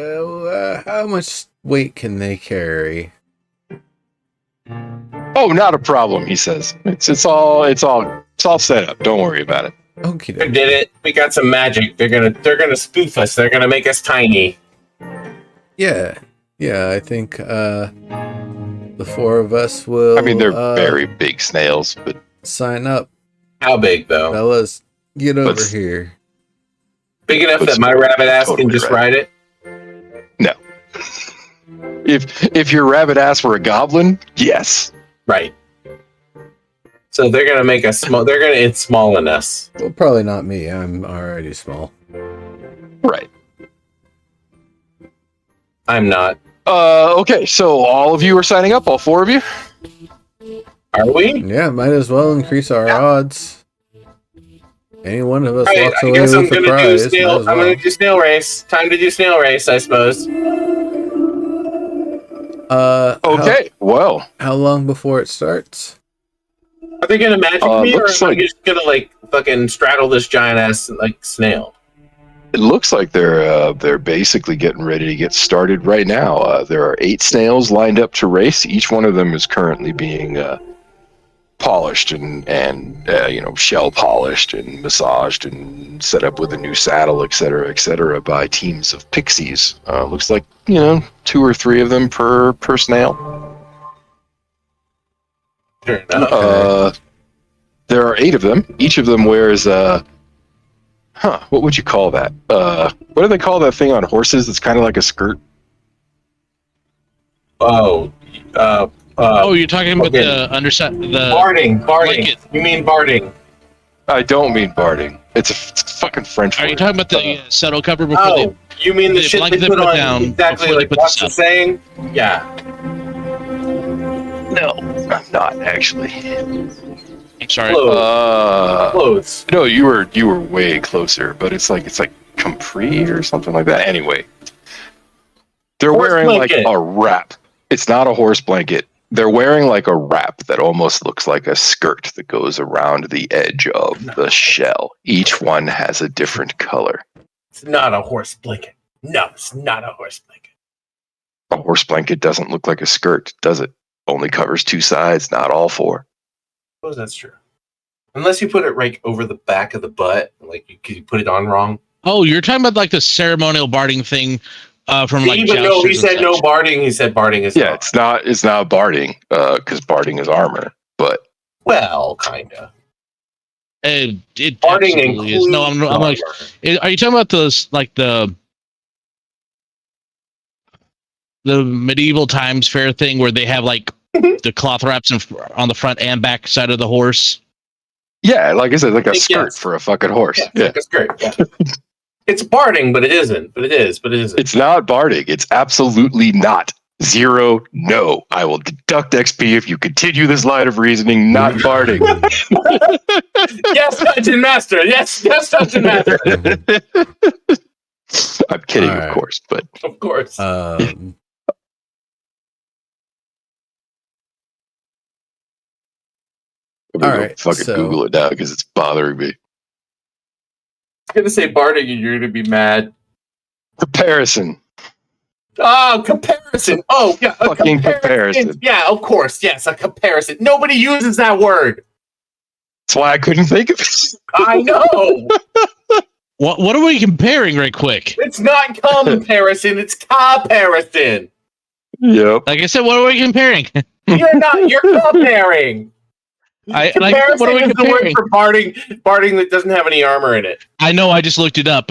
How much weight can they carry? Oh, not a problem, he says. It's all set up. Don't worry about it. Okay. We did it. We got some magic. They're gonna spoof us. They're gonna make us tiny. Yeah. I think the four of us will. I mean, they're very big snails, but sign up. How big though? Fellas, get over here. Big enough that my rabbit ass can just ride it? No. If your rabbit ass were a goblin, yes. Right. So they're gonna make us small. They're gonna smallin us. Well, probably not me. I'm already small. Right. I'm not. Okay, so all of you are signing up, all four of you? Are we? Yeah, might as well increase our odds. Any one of us Right, walks I away guess I'm with a gonna prize. do snail. might as I'm well. gonna do snail race. Time to do snail race, I suppose. Okay, How long before it starts? Are they gonna magic me, or am looks I like- just gonna fucking straddle this giant ass snail? it looks like they're basically getting ready to get started right now. There are 8 snails lined up to race. Each one of them is currently being polished and shell polished and massaged and set up with a new saddle, etc., by teams of pixies. Looks like 2 or 3 of them per snail. Sure enough. There are 8 of them. Each of them wears what would you call that? What do they call that thing on horses? It's kind of like a skirt. Oh, You're talking about okay. the underside, the barding. blanket. You mean barding? I don't mean barding. It's a fucking French Are word. you talking about the saddle cover before Oh, you mean the shit blanket they they put put on? down Exactly, before they like put the what's the saddle? saying? Yeah. No, I'm not actually. I'm sorry. Clothes. No, you were way closer, but it's like capri or something like that. Anyway, they're Horse wearing blanket. like a wrap. It's not a horse blanket. They're wearing like a wrap that almost looks like a skirt that goes around the edge of the shell. Each one has a different color. It's not a horse blanket. No, it's not a horse blanket. A horse blanket doesn't look like a skirt, does it? Only covers 2 sides, not all 4. I suppose that's true. Unless you put it right over the back of the butt, you put it on wrong. Oh, you're talking about like the ceremonial barding thing from like Even though he jousters said and no such. barding, he said barding is Yeah, it's not barding, because barding is armor. But well, kinda. It Barding absolutely is. No, I'm like, armor. are you talking about those like the medieval times fair thing where they have like the cloth wraps on the front and back side of the horse? yeah, like I said, like a Yes. skirt for a fucking horse. Yeah, Yeah. like a skirt. Yeah. It's barding, but it isn't. But it is. But it isn't. It's not barding. It's absolutely not. 0, no. I will deduct XP if you continue this line of reasoning. Not barding. Yes, Dungeon Master. Yes, Dungeon Master. I'm kidding, All right. of course, but Of course. I'm gonna All go right, fucking so- Google it now because it's bothering me. I'm gonna say barding, and you're gonna be mad. Comparison. Oh, comparison. Oh, yeah, a Fucking comparison. Yeah, of course. Yes, a comparison. Nobody uses that word. That's why I couldn't think of it. I know. What are we comparing, right quick? It's not comparison. It's comparison. Yep. Like I said, what are we comparing? You're not. You're comparing. Comparison what are we is the word comparing? for barding that doesn't have any armor in it. I know, I just looked it up.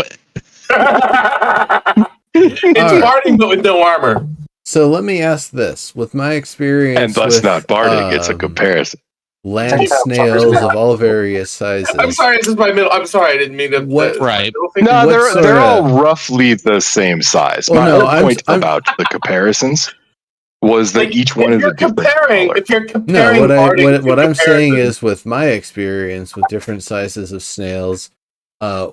It's All right. barding, but with no armor. So let me ask this: with my experience, And thus with, not barding, it's a comparison. land snails of all various sizes. I'm sorry, this is my middle. I'm sorry, I didn't mean to. What- Right. No, What they're all roughly the same size. Well, My no, whole point about the comparisons was that each one is a different color. If you're No, comparing, what I'm saying is, with my experience with different sizes of snails, I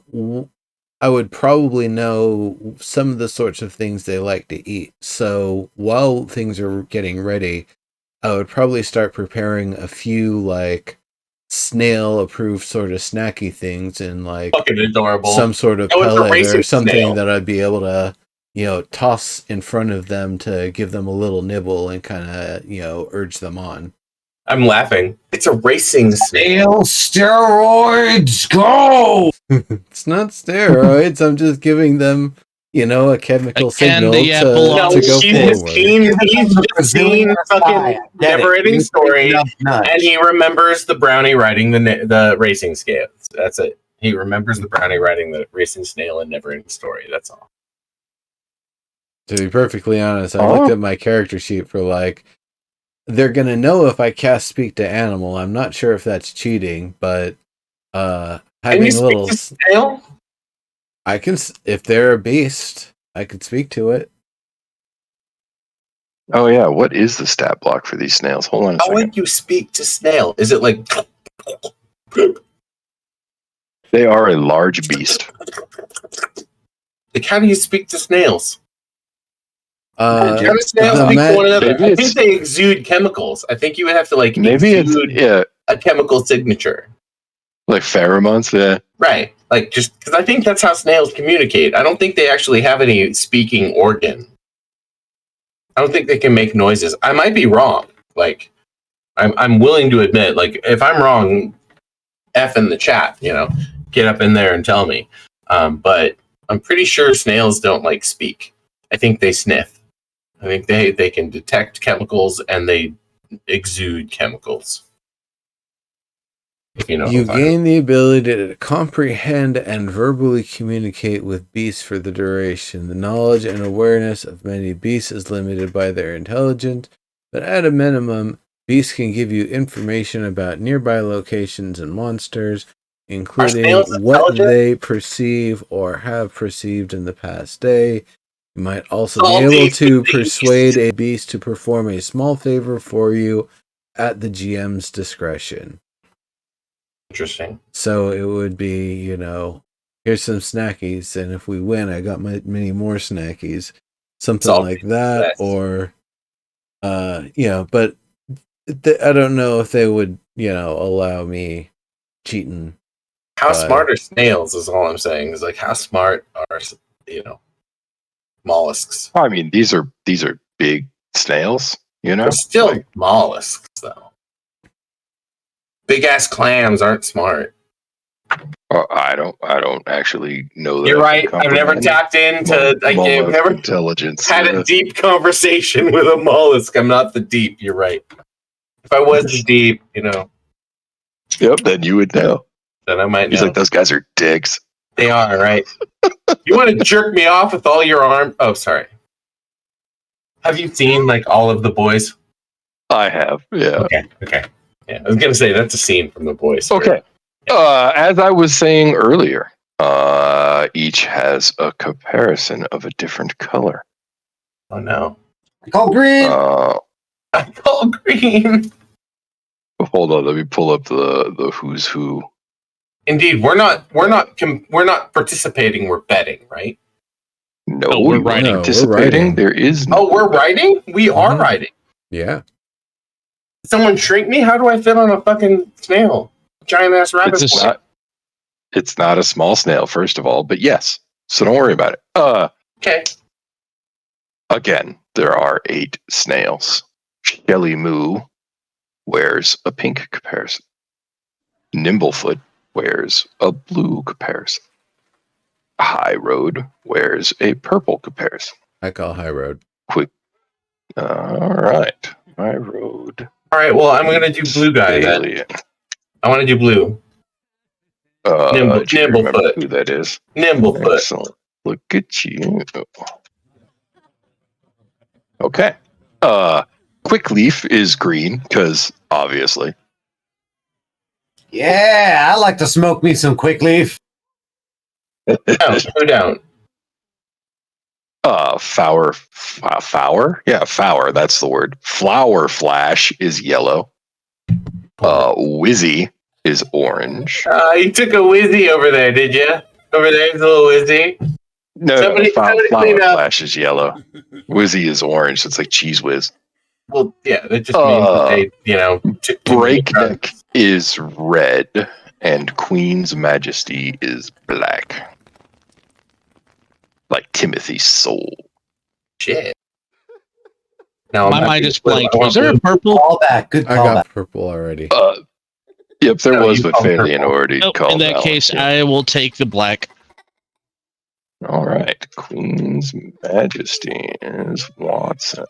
would probably know some of the sorts of things they like to eat. So while things are getting ready, I would probably start preparing a few like snail approved sort of snacky things and like fucking adorable. some sort of Go with the pellet racing or something snail. that I'd be able to, toss in front of them to give them a little nibble and kind of, urge them on. I'm laughing. It's a racing snail. Steroids, go! It's not steroids. I'm just giving them, a chemical A signal candy to, apple. No, to go he's just forward. seen fucking Never-Ending Story, and he remembers the brownie riding the racing scales. That's it. He remembers the brownie riding the racing snail in Never-Ending Story. That's all. To be perfectly honest, I looked at my character sheet for like, they're gonna know if I cast Speak to Animal. I'm not sure if that's cheating, but Can having you speak little, to snail? I can, if they're a beast, I could speak to it. Oh yeah, what is the stat block for these snails? Hold on a How second. would you speak to snail? Is it like? They are a large beast. Like, how do you speak to snails? Uh, How do snails the speak ma- to one another? maybe I think it's- they exude chemicals. I think you would have to like Maybe it's exude a chemical signature. like pheromones. Yeah. Right. Like, just because I think that's how snails communicate. I don't think they actually have any speaking organ. I don't think they can make noises. I might be wrong. Like, I'm willing to admit, like, if I'm wrong, F in the chat, get up in there and tell me. But I'm pretty sure snails don't like speak. I think they sniff. I think they can detect chemicals and they exude chemicals. You gain the ability to comprehend and verbally communicate with beasts for the duration. The knowledge and awareness of many beasts is limited by their intelligence, but at a minimum, beasts can give you information about nearby locations and monsters, including what they perceive or have perceived in the past day. You might also be able to persuade a beast to perform a small favor for you at the GM's discretion. Interesting. So it would be, here's some snackies, and if we win, I got many more snackies. Something like that, or, but I don't know if they would, allow me cheating. How smart are snails is all I'm saying. Is like, how smart are, mollusks? I mean, these are big snails. They're still mollusks, though. Big ass clams aren't smart. I don't actually know that. You're right. I've never tapped into. I've never intelligence. had a deep conversation with a mollusk. I'm not the deep. You're right. If I was the deep, Yep, then you would know. Then I might know. He's like, those guys are dicks. They are, right? You want to jerk me off with all your arm? Oh, sorry. Have you seen like all of The Boys? I have. Yeah. Okay. Yeah, I was gonna say that's a scene from The Boys. Okay. As I was saying earlier, each has a comparison of a different color. Oh no! I call green. I call green. Hold on, let me pull up the who's who. Indeed, we're not participating. We're betting, right? No, we're writing. Participating. There is. No. Oh, we're writing. We are writing. Yeah. Someone shrink me? How do I fit on a fucking snail? Giant ass rabbit. It's not a small snail, first of all, but yes. So don't worry about it. Okay. Again, there are 8 snails. Shelly Moo wears a pink comparison. Nimblefoot wears a blue comparison. High Road wears a purple comparison. I call High Road. Quick. All right. High Road. All right. Well, I'm gonna do blue guy then. I want to do blue. Nimblefoot. Who that is? Nimblefoot. Excellent. Look at you. Okay. Quick Leaf is green because obviously. Yeah, I like to smoke me some quick leaf. Who don't? Flower? Yeah, flower, that's the word. Flower Flash is yellow. Wizzy is orange. You took a Wizzy over there, did you? Over there's a little Wizzy. No, Flower Flash is yellow. Wizzy is orange. It's like Cheese Whiz. Well, yeah, that just means that they, took too many Breakneck drugs. is red, and Queen's Majesty is black. Like Timothy's soul. Shit. Now My mind is blank. Was there a purple? All that. Good I call got back. purple already. Yep, there No, was, you but called Fairly purple. already Nope, called in that one, case, too. I will take the black. All right, Queen's Majesty is Watson.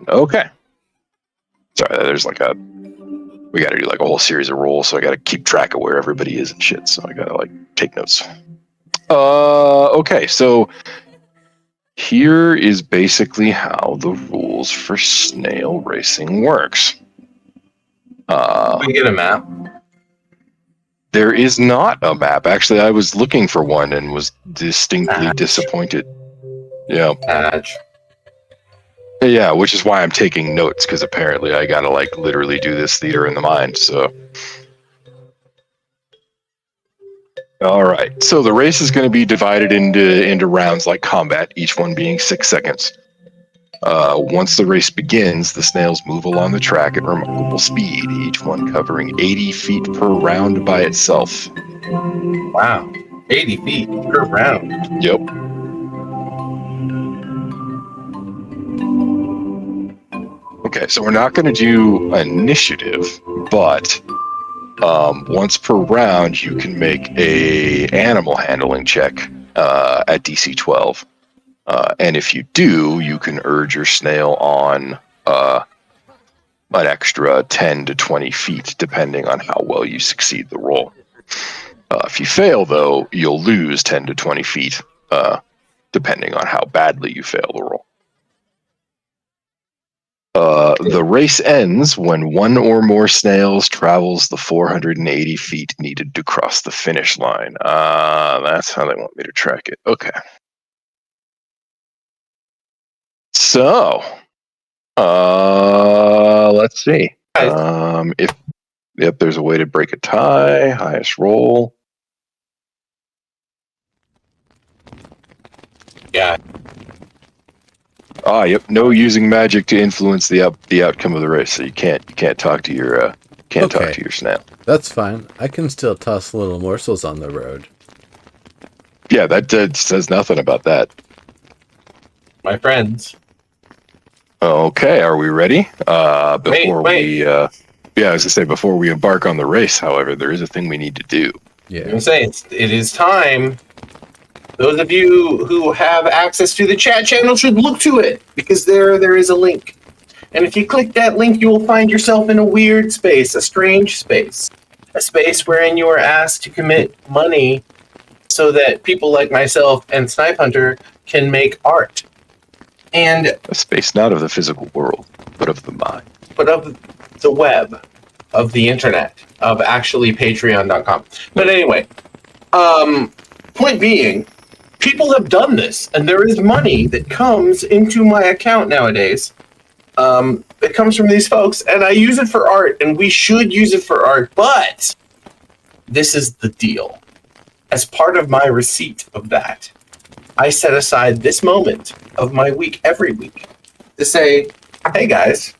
Okay. Sorry, there's like we got to do like a whole series of rolls, so I got to keep track of where everybody is and shit. So I got to like take notes. Okay, so here is basically how the rules for snail racing works. We get a map. There is not a map. Actually, I was looking for one and was distinctly disappointed. Yeah. Patch. Yeah, which is why I'm taking notes, because apparently I gotta like literally do this theater in the mind. So, all right. So the race is going to be divided into rounds like combat, each one being 6 seconds. Once the race begins, the snails move along the track at remarkable speed, each one covering 80 feet per round by itself. Wow. 80 feet per round. Yep. Okay, so we're not going to do initiative, but once per round, you can make a animal handling check at DC 12. And if you do, you can urge your snail on an extra 10 to 20 feet, depending on how well you succeed the roll. If you fail, though, you'll lose 10 to 20 feet, depending on how badly you fail the roll. The race ends when one or more snails travels the 480 feet needed to cross the finish line. That's how they want me to track it. Okay. So, let's see. If there's a way to break a tie, highest roll. Yeah. Yep. No using magic to influence the outcome of the race. So you can't talk to your talk to your snail. That's fine. I can still toss little morsels on the road. Yeah, that says nothing about that. My friends. Okay, are we ready? Before Wait. I was gonna say before we embark on the race. However, there is a thing we need to do. Yeah. I'm gonna say it is time. Those of you who have access to the chat channel should look to it, because there is a link. And if you click that link, you will find yourself in a weird space, a strange space. A space wherein you are asked to commit money so that people like myself and Snipe Hunter can make art. And A space not of the physical world, but of the mind. but of the web, of the internet, of actually patreon.com. But anyway, point being, people have done this, and there is money that comes into my account nowadays. It comes from these folks, and I use it for art, and we should use it for art, but this is the deal. As part of my receipt of that, I set aside this moment of my week every week to say, hey guys,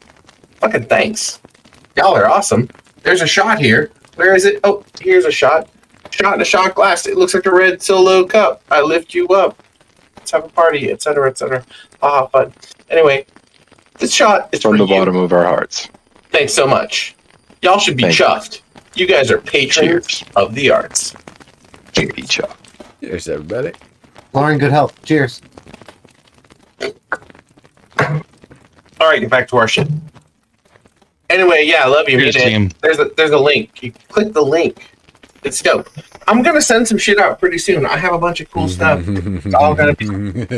fucking thanks. Y'all are awesome. There's a shot here. Where is it? Oh, here's a shot. Shot in a shot glass. It looks like a red solo cup. I lift you up. Let's have a party, etc., etc. Fun. Anyway, this shot is From for the you. bottom of our hearts. Thanks so much. Y'all should be Thank you. chuffed. You guys are patrons Cheers. of the arts. Each up. Cheers, everybody. Lauren, good health. Cheers. All right, get back to our shit. Anyway, yeah, I love you. Cheers, Meet team. it. There's a link. You click the link. It's dope. I'm gonna send some shit out pretty soon. I have a bunch of cool stuff. It's all gonna be.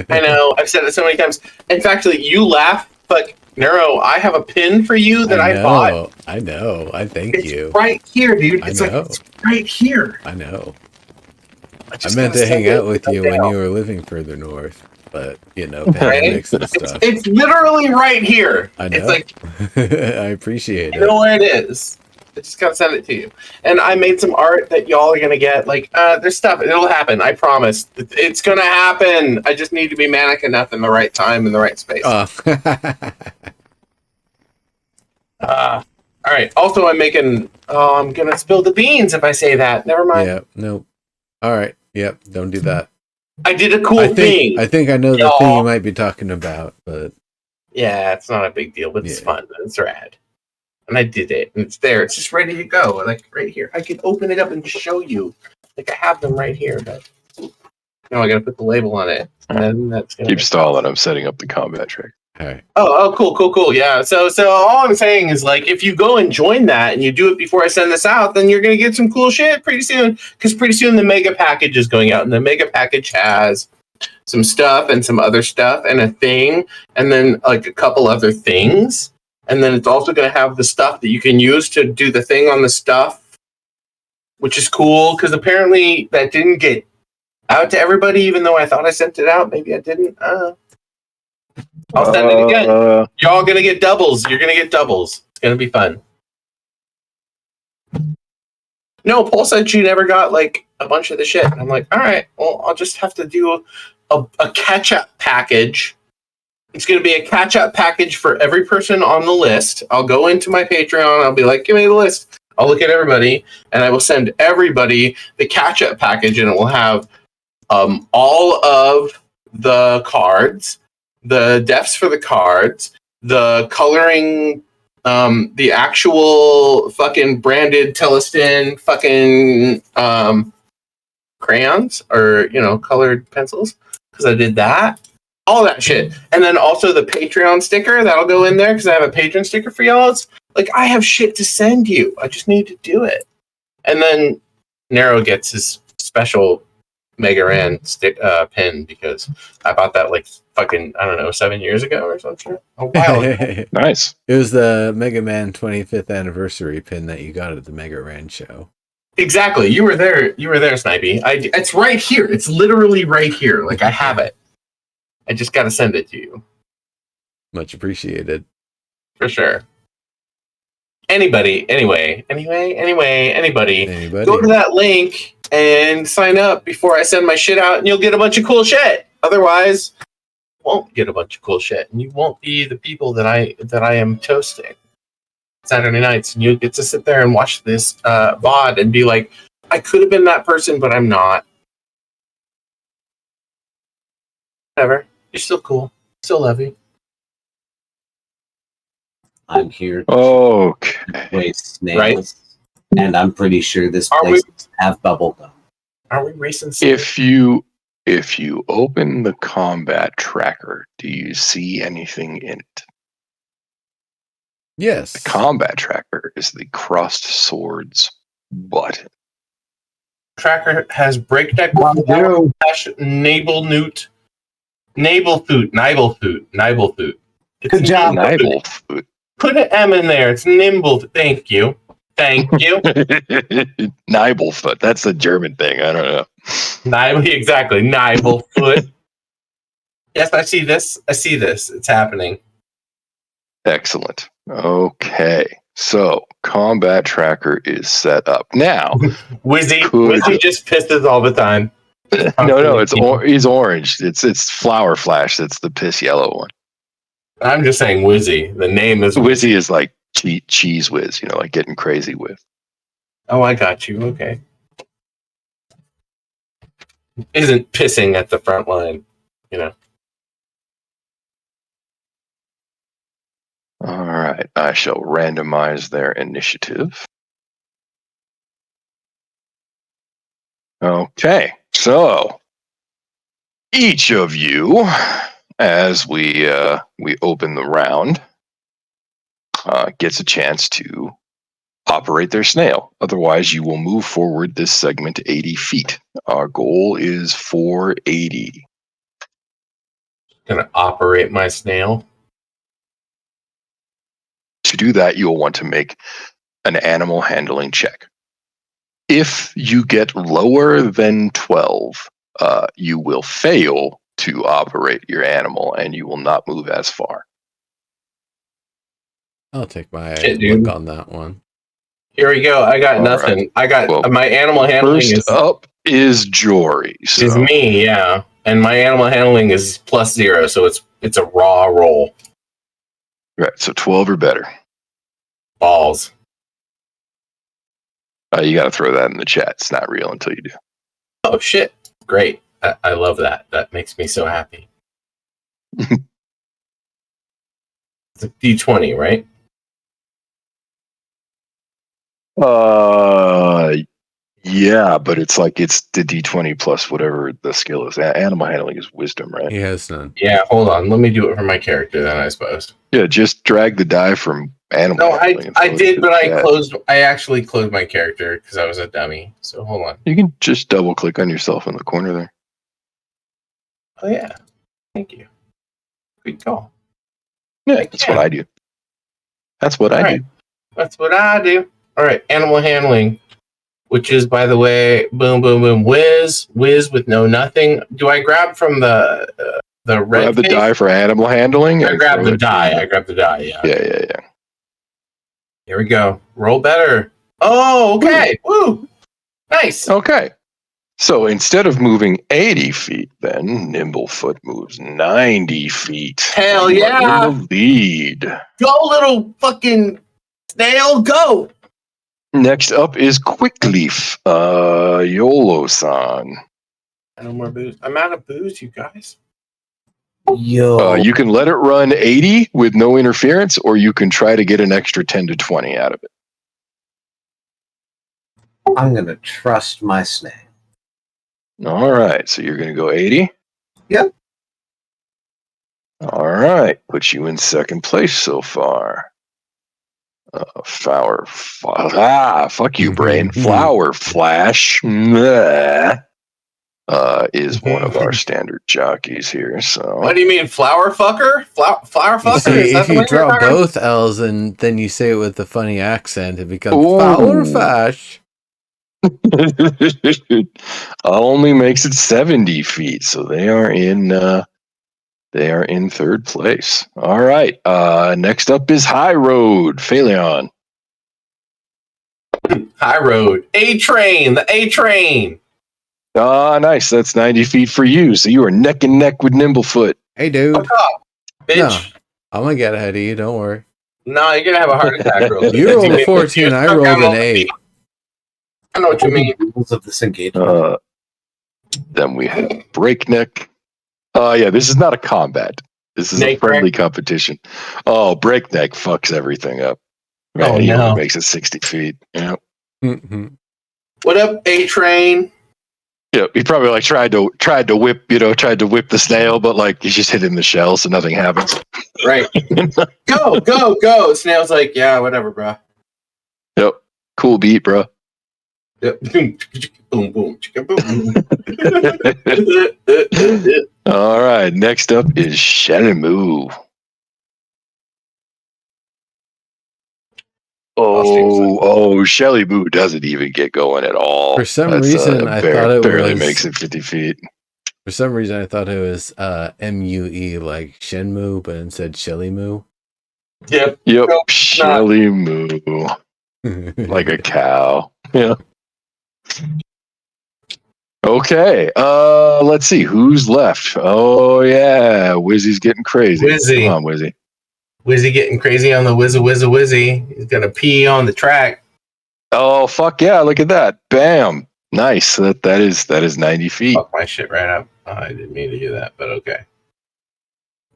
I know. I've said it so many times. In fact, like, you laugh, but Neuro, I have a pin for you that I bought. I know. I thank It's you. right here, dude. I It's know. like it's right here. I know. I just meant gotta to hang send it out with right you when now. you were living further north, but pandemics and stuff. It's literally right here. I know. It's like I appreciate you it. know where it is. I just gotta send it to you. And I made some art that y'all are gonna get. Like, there's stuff. It'll happen. I promise. It's gonna happen. I just need to be manic enough in the right time in the right space. All right. Also, I'm making. Oh, I'm gonna spill the beans if I say that. Never mind. Yeah. Nope. All right. Yep. Don't do that. I did a cool thing. I think I know the thing you might be talking about, but yeah, it's not a big deal, but it's fun. It's rad. And I did it, and it's there. It's just ready to go, like right here. I can open it up and show you. Like I have them right here, but no, I gotta put the label on it, and then that's gonna keep stalling. I'm setting up the combat track. all right. Oh, cool. Yeah. So all I'm saying is, like, if you go and join that and you do it before I send this out, then you're gonna get some cool shit pretty soon. Because pretty soon the mega package is going out, and the mega package has some stuff and some other stuff and a thing, and then like a couple other things. And then it's also going to have the stuff that you can use to do the thing on the stuff, which is cool because apparently that didn't get out to everybody, even though I thought I sent it out. Maybe I didn't. I'll send it again. Y'all going to get doubles. You're going to get doubles. It's going to be fun. No, Paul said she never got like a bunch of the shit. And I'm like, all right, well, I'll just have to do a catch-up package. It's going to be a catch-up package for every person on the list. I'll go into my Patreon. I'll be like, give me the list. I'll look at everybody, and I will send everybody the catch-up package, and it will have all of the cards, the defs for the cards, the coloring, the actual fucking branded Telestin fucking crayons or, colored pencils, because I did that. All that shit. And then also the Patreon sticker, that'll go in there because I have a patron sticker for y'all. It's like, I have shit to send you. I just need to do it. And then Nero gets his special Mega Ran pin because I bought that like fucking, I don't know, 7 years ago or something. A while ago. Nice. It was the Mega Man 25th anniversary pin that you got at the Mega Ran show. Exactly. You were there, Snipey. It's right here. It's literally right here. Like, I have it. I just got to send it to you. Much appreciated. For sure. Anybody, anybody, go to that link and sign up before I send my shit out, and you'll get a bunch of cool shit. Otherwise, you won't get a bunch of cool shit, and you won't be the people that I am toasting Saturday nights, and you'll get to sit there and watch this VOD and be like, I could have been that person, but I'm not. Whatever. You're still cool. Still love you. I'm here to play snails, right? And I'm pretty sure this place have bubble gum. Are we racing? If you open the combat tracker, do you see anything in it? Yes. The combat tracker is the crossed swords button. Tracker has breakneck navel foot. Good job. Nibel foot. Put an M in there. It's nimble. Thank you. Nibel foot. That's a German thing. I don't know. Exactly. Nibel foot. Yes, I see this. It's happening. Excellent. Okay. So, combat tracker is set up. Now, Wizzy just pisses all the time. No, he's orange. It's Flower Flash. That's the piss yellow one. I'm just saying Wizzy. The name is Wizzy is like cheese whiz, like getting crazy with. Oh, I got you. Okay. Isn't pissing at the front line, All right. I shall randomize their initiative. Okay. So, each of you, as we open the round, gets a chance to operate their snail. Otherwise, you will move forward this segment 80 feet. Our goal is 480. Gonna operate my snail. To do that, you'll want to make an animal handling check. If you get lower than 12, you will fail to operate your animal and you will not move as far. I'll take my Shit, dude. look on that one. Here we go. I got All nothing. right. I got Well, my animal handling First up is Jory. So. is me, yeah. And my animal handling is +0, so it's a raw roll. Right, so 12 or better. Balls. You got to throw that in the chat. It's not real until you do. Oh shit! Great. I love that. That makes me so happy. It's a D20, right? Yeah, but it's like it's the D20 plus whatever the skill is. Animal handling is wisdom, right? He has none. Yeah. Hold on. Let me do it for my character then. I suppose. Yeah, just drag the die from animal. No, handling and I throw it did, into but the I chat. closed. I actually closed my character because I was a dummy. So hold on. You can just double click on yourself in the corner there. Oh yeah. Thank you. Good call. Yeah, that's what I do. That's what I do. That's what I do. All right. Animal handling, which is, by the way, boom, boom, boom, whiz with no nothing. Do I grab from the red? Grab the face? die for animal handling. I grab throw the it die. in. I grab the die. Yeah. Yeah. Here we go. Roll better. Oh, okay. Woo. Nice. Okay. So instead of moving 80 feet, then Nimblefoot moves 90 feet. Hell You are yeah. in the lead. Go, little fucking snail. Go. Next up is Quickleaf. YOLO-san. No more booze. I'm out of booze, you guys. Yo, You can let it run 80 with no interference, or you can try to get an extra 10 to 20 out of it. I'm gonna trust my snail. All right, so you're going to go 80? Yep. All right, puts you in second place so far. Fuck you, brain. Flower Flash is one of our standard jockeys here. So What do you mean, flower fucker? Flower You fucker? see, Is that if the you way you're draw talking? both L's and then you say it with a funny accent, it becomes Ooh. Flower Fash. only makes it 70 feet, so they are in third place. All right. Next up is High Road. Phaleon. High road. A-train. The A-train. Nice. That's 90 feet for you. So you are neck and neck with Nimblefoot. Hey, dude. Fuck off, bitch. No, I'm gonna get ahead of you. Don't worry. No, you're going to have a heart attack. Real quick. You rolled a You 14. I stuck rolled out an all the 8. feet. I know what you mean. Rules of this engagement. Then we have Breakneck. Yeah, this is not a combat. This is Snake a friendly wreck. competition. Oh, Breakneck fucks everything up. Man, Oh, he no. only makes it 60 feet. Yeah. Mhm. What up, A-train? Yeah, he probably like tried to whip the snail, but like he's just hitting the shell, so nothing happens. Right. Go. Snail's like, yeah, whatever, bro. Yep. Cool beat, bro. Yep. Boom, boom, chicka, boom. All right. Next up is Shenmue. Shelly Moo doesn't even get going at all. For some reason, I thought it barely was- makes it 50 feet. For some reason, I thought it was MUE, like Shenmue, but instead Shelly Moo. Yep. Yep. Nope, Shelly Moo. Like a cow. Yeah. Okay. Let's see who's left. Oh yeah, Wizzy's getting crazy. Wizzy. Come on, Wizzy. Wizzy getting crazy on the wizzy. He's gonna pee on the track. Oh fuck yeah! Look at that. Bam. Nice. That is 90 feet. Fuck my shit right up. Oh, I didn't mean to do that, but okay.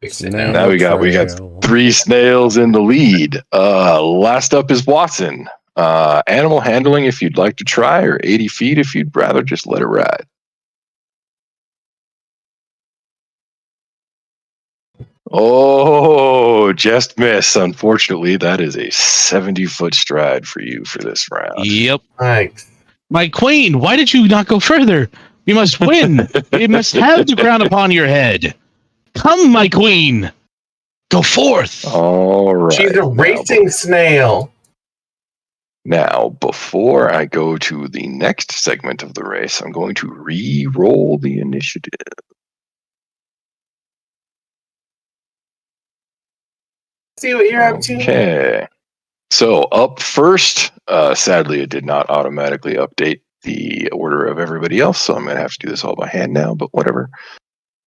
Fix it Snail now. Now we got trail. 3 snails in the lead. Last up is Watson. Animal handling if you'd like to try, or 80 feet if you'd rather just let it ride. Oh, just miss. Unfortunately, that is a 70-foot stride for you for this round. Yep. Thanks. My queen, why did you not go further? You must win. You must have the crown upon your head. Come, my queen. Go forth. All right. She's a racing snail. Now, before I go to the next segment of the race, I'm going to re-roll the initiative. See what you're up to. Okay. So up first, sadly, it did not automatically update the order of everybody else, so I'm going to have to do this all by hand now, but whatever.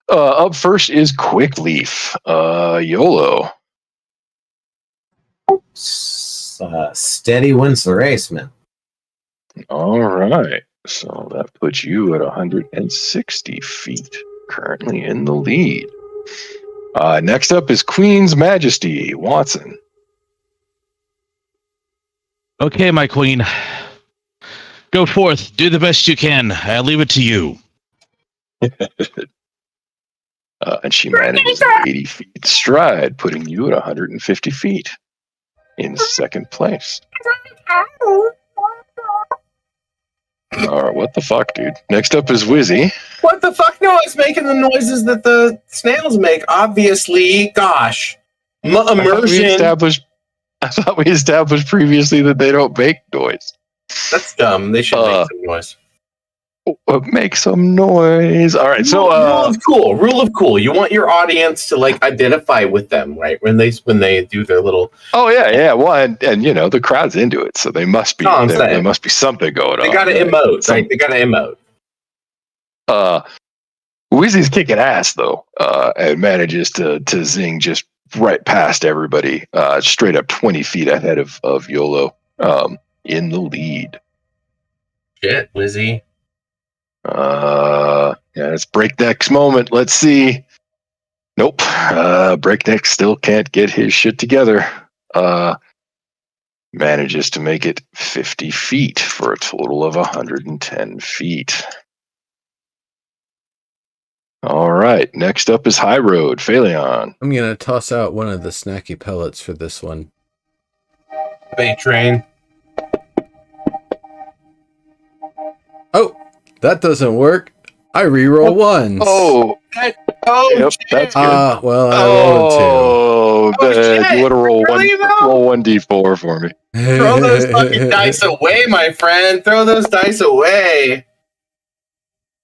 Up first is Quickleaf. YOLO. Steady wins the race, man. All right. So that puts you at 160 feet, currently in the lead. Next up is Queen's Majesty, Watson. Okay, my queen. Go forth. Do the best you can. I'll leave it to you. And she manages 80 feet stride, putting you at 150 feet in second place. All right, what the fuck, dude? Next up is Wizzy. What the fuck? No, it's making the noises that the snails make. Obviously, gosh. Immersion. I thought we established previously that they don't make noise. That's dumb. They should make some noise. Make some noise. All right, so rule of cool. Rule of cool. You want your audience to like identify with them, right? When they do their little. Oh yeah. Well, and you know the crowd's into it, so they must be. There must be something going on. They got to emote, right? They got to emote. Wizzy's kicking ass though, and manages to zing just right past everybody, straight up 20 feet ahead of YOLO, in the lead. Shit, Wizzy. Yeah, it's Breakneck's moment. Let's see. Nope. Breakneck still can't get his shit together. Manages to make it 50 feet for a total of 110 feet. All right. Next up is High Road, Phaleon. I'm going to toss out one of the snacky pellets for this one. Bay train. Oh, that doesn't work. I reroll ones. Yep, that's good. Well, I rolled two. You want to roll one d4 for me? Throw those fucking dice away, my friend. Throw those dice away.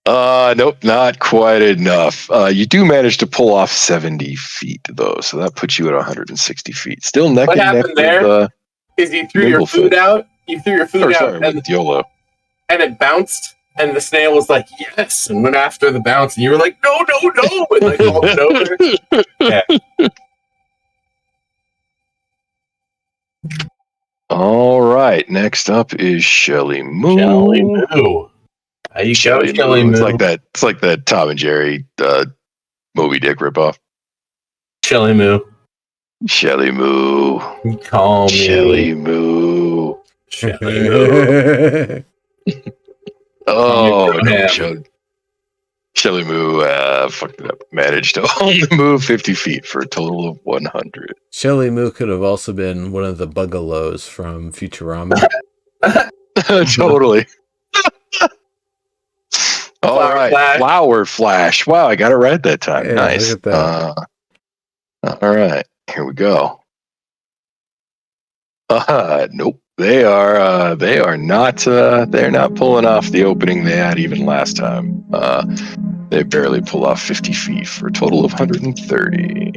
Nope, not quite enough. You do manage to pull off 70 feet, though, so that puts you at 160 feet. Still neck and neck. What happened there is you threw your food out. You threw your food out. With YOLO. And it bounced, and the snail was like, yes, and went after the bounce, and you were like, no, and like rolled it over. Yeah. All right, next up is Shelly Moo. Shelly Moo. How you Shelly Moo. It's like that Tom and Jerry Moby Dick ripoff. Shelly Moo. Shelly Moo. You call me Shelly Moo. Shelly Moo. Oh, no, Shelly Moo fucked it up. Managed to only move 50 feet for a total of 100. Shelly Moo could have also been one of the bugalows from Futurama. Totally. All right. Flower Flash. Wow, I got it right that time. Yeah, nice. Look at that. All right. Here we go. Nope. They're not pulling off the opening they had even last time. They barely pull off 50 feet for a total of 130.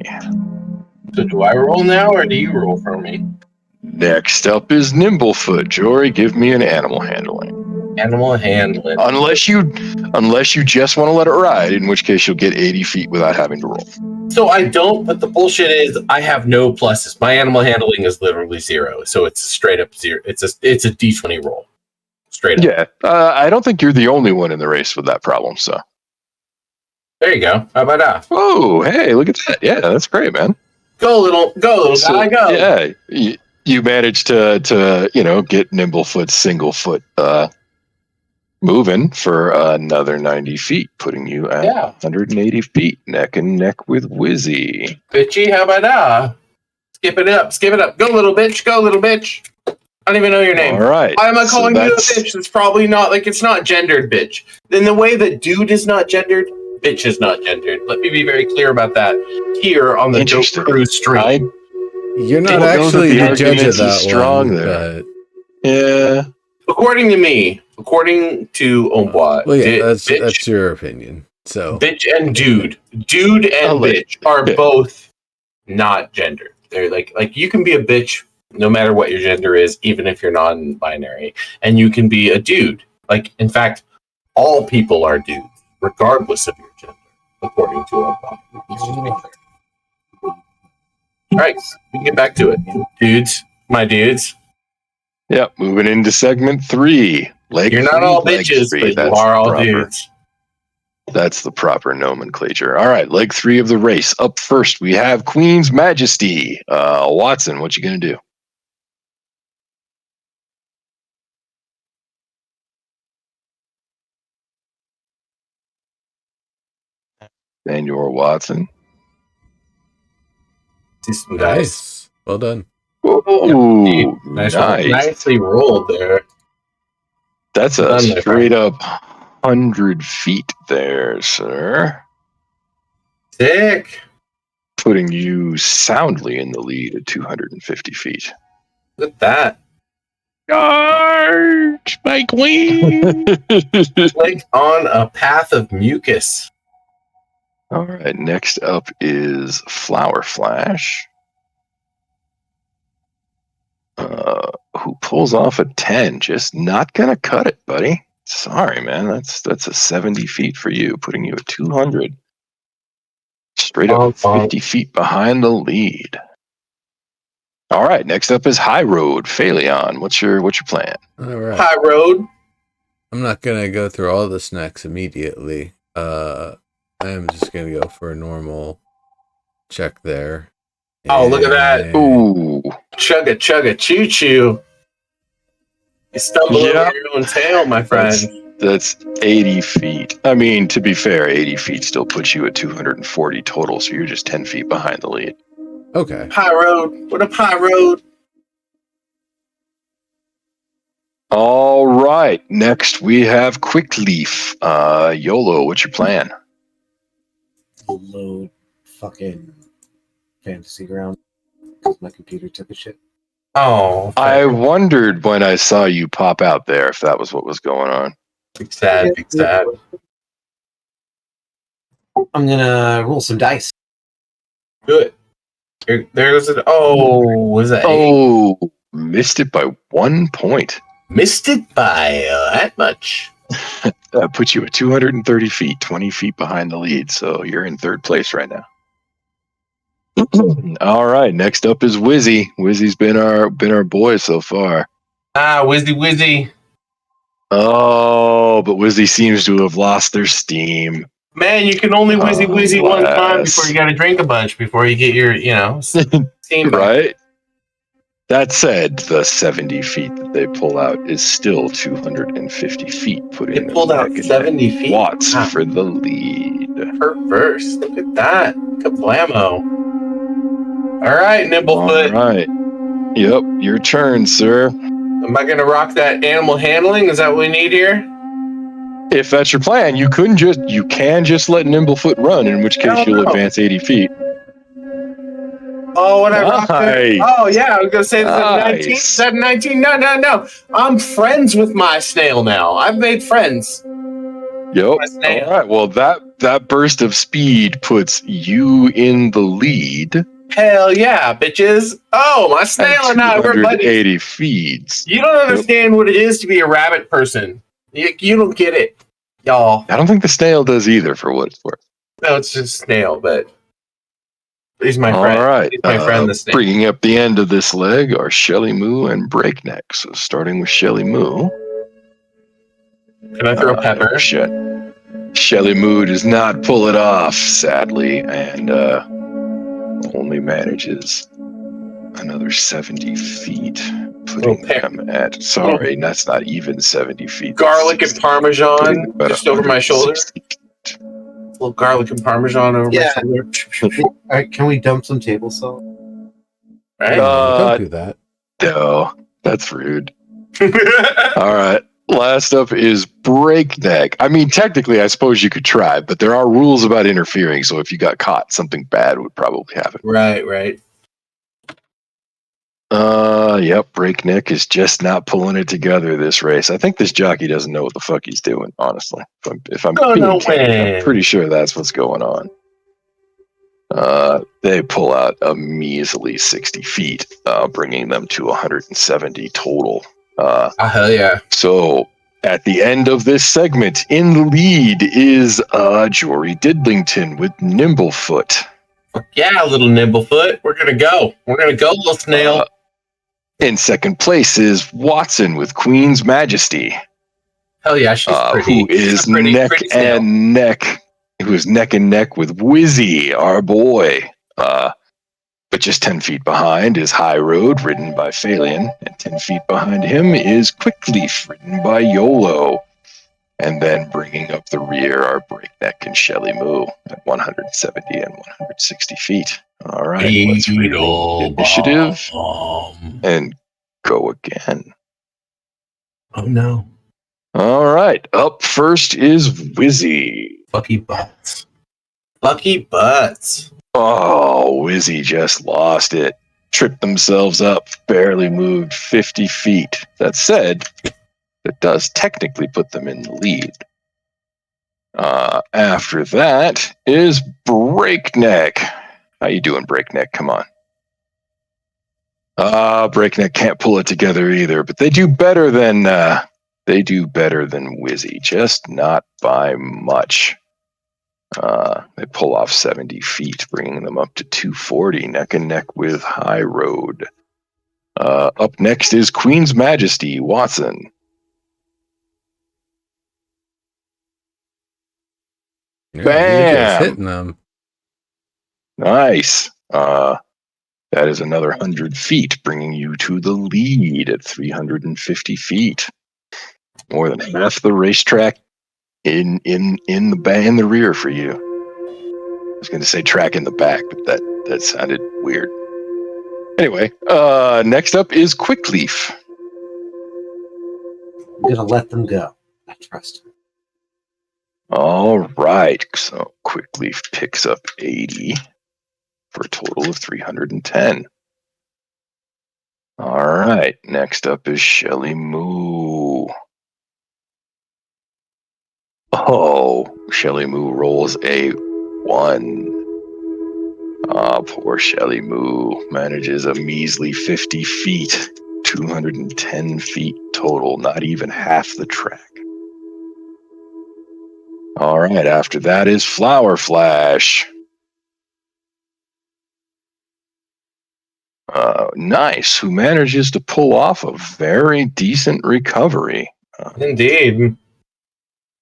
So do I roll now, or do you roll for me? Next up is Nimblefoot. Jory, give me an animal handling. Animal handling. Unless you just want to let it ride, in which case you'll get 80 feet without having to roll. So I don't, but the bullshit is I have no pluses. My animal handling is literally 0, so it's a straight up 0. It's a D20 roll. Straight up. Yeah, I don't think you're the only one in the race with that problem, so. There you go. How about that? Oh, hey, look at that. Yeah, that's great, man. Go little guy, go. Yeah, you managed to get Nimblefoot's single foot moving for another 90 feet, putting you at 180 feet, neck and neck with Wizzy. Bitchy, how about that? Skip it up. Go, little bitch. I don't even know your name. All right. Why am I calling you a bitch? It's probably not, it's not gendered, bitch. In the way that dude is not gendered, bitch is not gendered. Let me be very clear about that here on the Dope Interesting. Crew stream. You're not Don't know actually that the the judge of argument's that strong one, there. but Yeah. According to me, according to Ombois, well, yeah, that's your opinion. So bitch and dude and bitch are both not gendered. They're like you can be a bitch no matter what your gender is, even if you're non-binary, and you can be a dude. Like, in fact, all people are dudes, regardless of your gender, according to Ombois. All right, we can get back to it, dudes. My dudes. Yep. Moving into segment 3. Leg You're not free, all leg bitches, free. but you That's are all proper. dudes. That's the proper nomenclature. All right, leg 3 of the race. Up first, we have Queen's Majesty. Watson, what you gonna do? Daniel Watson. See some guys. nice. Well done. Oh, Nice. nice. Nicely rolled there. That's a Done, my straight up 100 feet there, sir. Sick. Putting you soundly in the lead at 250 feet. Look at that. Charge, my queen. Like on a path of mucus. All right, next up is Flower Flash. Who pulls off a 10? Just not gonna cut it, buddy. Sorry, man. That's a 70 feet for you, putting you at 200. Straight up 50 feet behind the lead. All right, next up is High Road. Phaleon, what's your plan? All right. High road. I'm not gonna go through all the snacks immediately. I am just gonna go for a normal check there. Oh, look at that. Ooh. Chugga chugga choo choo. You stumble over your own tail, my friend. That's 80 feet. I mean, to be fair, 80 feet still puts you at 240 total, so you're just 10 feet behind the lead. Okay. High road. What up, high road? All right. Next, we have Quickleaf. YOLO, what's your plan? Load fucking fantasy ground because my computer took a shit. Oh, I wondered when I saw you pop out there if that was what was going on. big sad, big sad. I'm gonna roll some dice. Good. There's an. Oh, was that? Oh, missed it by 1 point. Missed it by that much. That puts you at 230 feet, 20 feet behind the lead, so you're in third place right now. All right, next up is Wizzy. Wizzy's been our boy so far. Ah, Wizzy. Oh, but Wizzy seems to have lost their steam. Man, you can only Wizzy one time before you got to drink a bunch before you get your, steam back. Right? That said, the 70 feet that they pull out is still 250 feet, putting They pulled out 70 feet? Watts Wow. for the lead. Perverse. Look at that. Kablamo. All right, Nimblefoot. All right. Yep, your turn, sir. Am I going to rock that animal handling? Is that what we need here? If that's your plan, you can just let Nimblefoot run, in which case you'll advance 80 feet. Oh, what I rocked it? Nice. Oh, yeah, I was going to say, Nice. is that 19? No. I'm friends with my snail now. I've made friends. Yep. All right. Well, that burst of speed puts you in the lead. Hell yeah, bitches. Oh, my snail and I, we're buddies. 280 feet. You don't understand what it is to be a rabbit person. You don't get it, y'all. I don't think the snail does either, for what it's worth. No, it's just snail, but he's my friend. All right. He's my friend, the snail. Bringing up the end of this leg are Shelly Moo and Breakneck. So starting with Shelly Moo. Can I throw a pepper? Shelly Moo does not pull it off, sadly, and only manages another 70 feet, putting them at, sorry, that's not even 70 feet. Garlic and Parmesan just over my shoulder. A little garlic and Parmesan over my shoulder. All right, can we dump some table salt? Right? Don't do that. No, that's rude. All right. Last up is breakneck. I mean, technically, I suppose you could try, but there are rules about interfering. So if you got caught, something bad would probably happen. Right. Yep. Breakneck is just not pulling it together this race. I think this jockey doesn't know what the fuck he's doing. Honestly, if I'm being candid, I'm pretty sure that's what's going on. They pull out a measly 60 feet, bringing them to 170 total. Hell yeah. So at the end of this segment, in the lead is Jory Didlington with Nimblefoot. Yeah, little Nimblefoot. We're gonna go, little snail. In second place is Watson with Queen's Majesty. Hell yeah, she's pretty. Who is neck and neck with Wizzy, our boy. But just 10 feet behind is High Road, ridden by Phalion, and 10 feet behind him is Quickleaf, ridden by YOLO. And then bringing up the rear are Breakneck and Shelly Moo at 170 and 160 feet. All right, let's read the initiative and go again. Oh no. All right, up first is Wizzy. Bucky Butts. Oh, Wizzy just lost it. Tripped themselves up, barely moved 50 feet. That said, it does technically put them in the lead. After that is Breakneck. How you doing, Breakneck? Come on. Breakneck can't pull it together either, but they do better than Wizzy, just not by much. They pull off 70 feet, bringing them up to 240, neck and neck with High Road. Up next is Queen's Majesty, Watson. Yeah, Bam! hitting them. Nice. That is another 100 feet, bringing you to the lead at 350 feet. More than half the racetrack in the rear for you. I was going to say track in the back, but that sounded weird. Anyway, next up is Quickleaf. I'm gonna let them go. I trust him. All right, so Quickleaf picks up 80 for a total of 310. All right, next up is Shelly Moo. Oh, Shelly Moo rolls a 1. Poor Shelly Moo manages a measly 50 feet, 210 feet total, not even half the track. All right, after that is Flower Flash. Nice, who manages to pull off a very decent recovery. Indeed.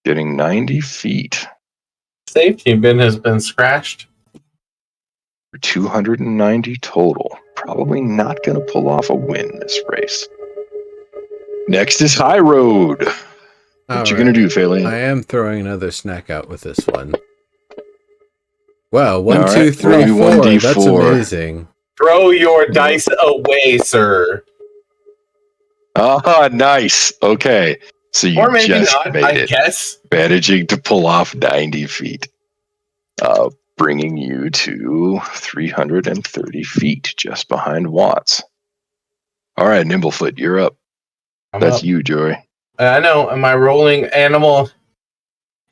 Getting 90 feet. Safety bin has been scratched. For 290 total. Probably not going to pull off a win this race. Next is High Road. What you going to do, Phalion? I am throwing another snack out with this one. Wow, 1, All 2, right, 3, roll 4. me 1d4. That's amazing. Throw your dice away, sir. Nice. Okay. So you Or maybe just not, made I it. guess. Managing to pull off 90 feet. Bringing you to 330 feet, just behind Watts. All right, Nimblefoot, you're up. That's you, Jory. I know. Am I rolling animal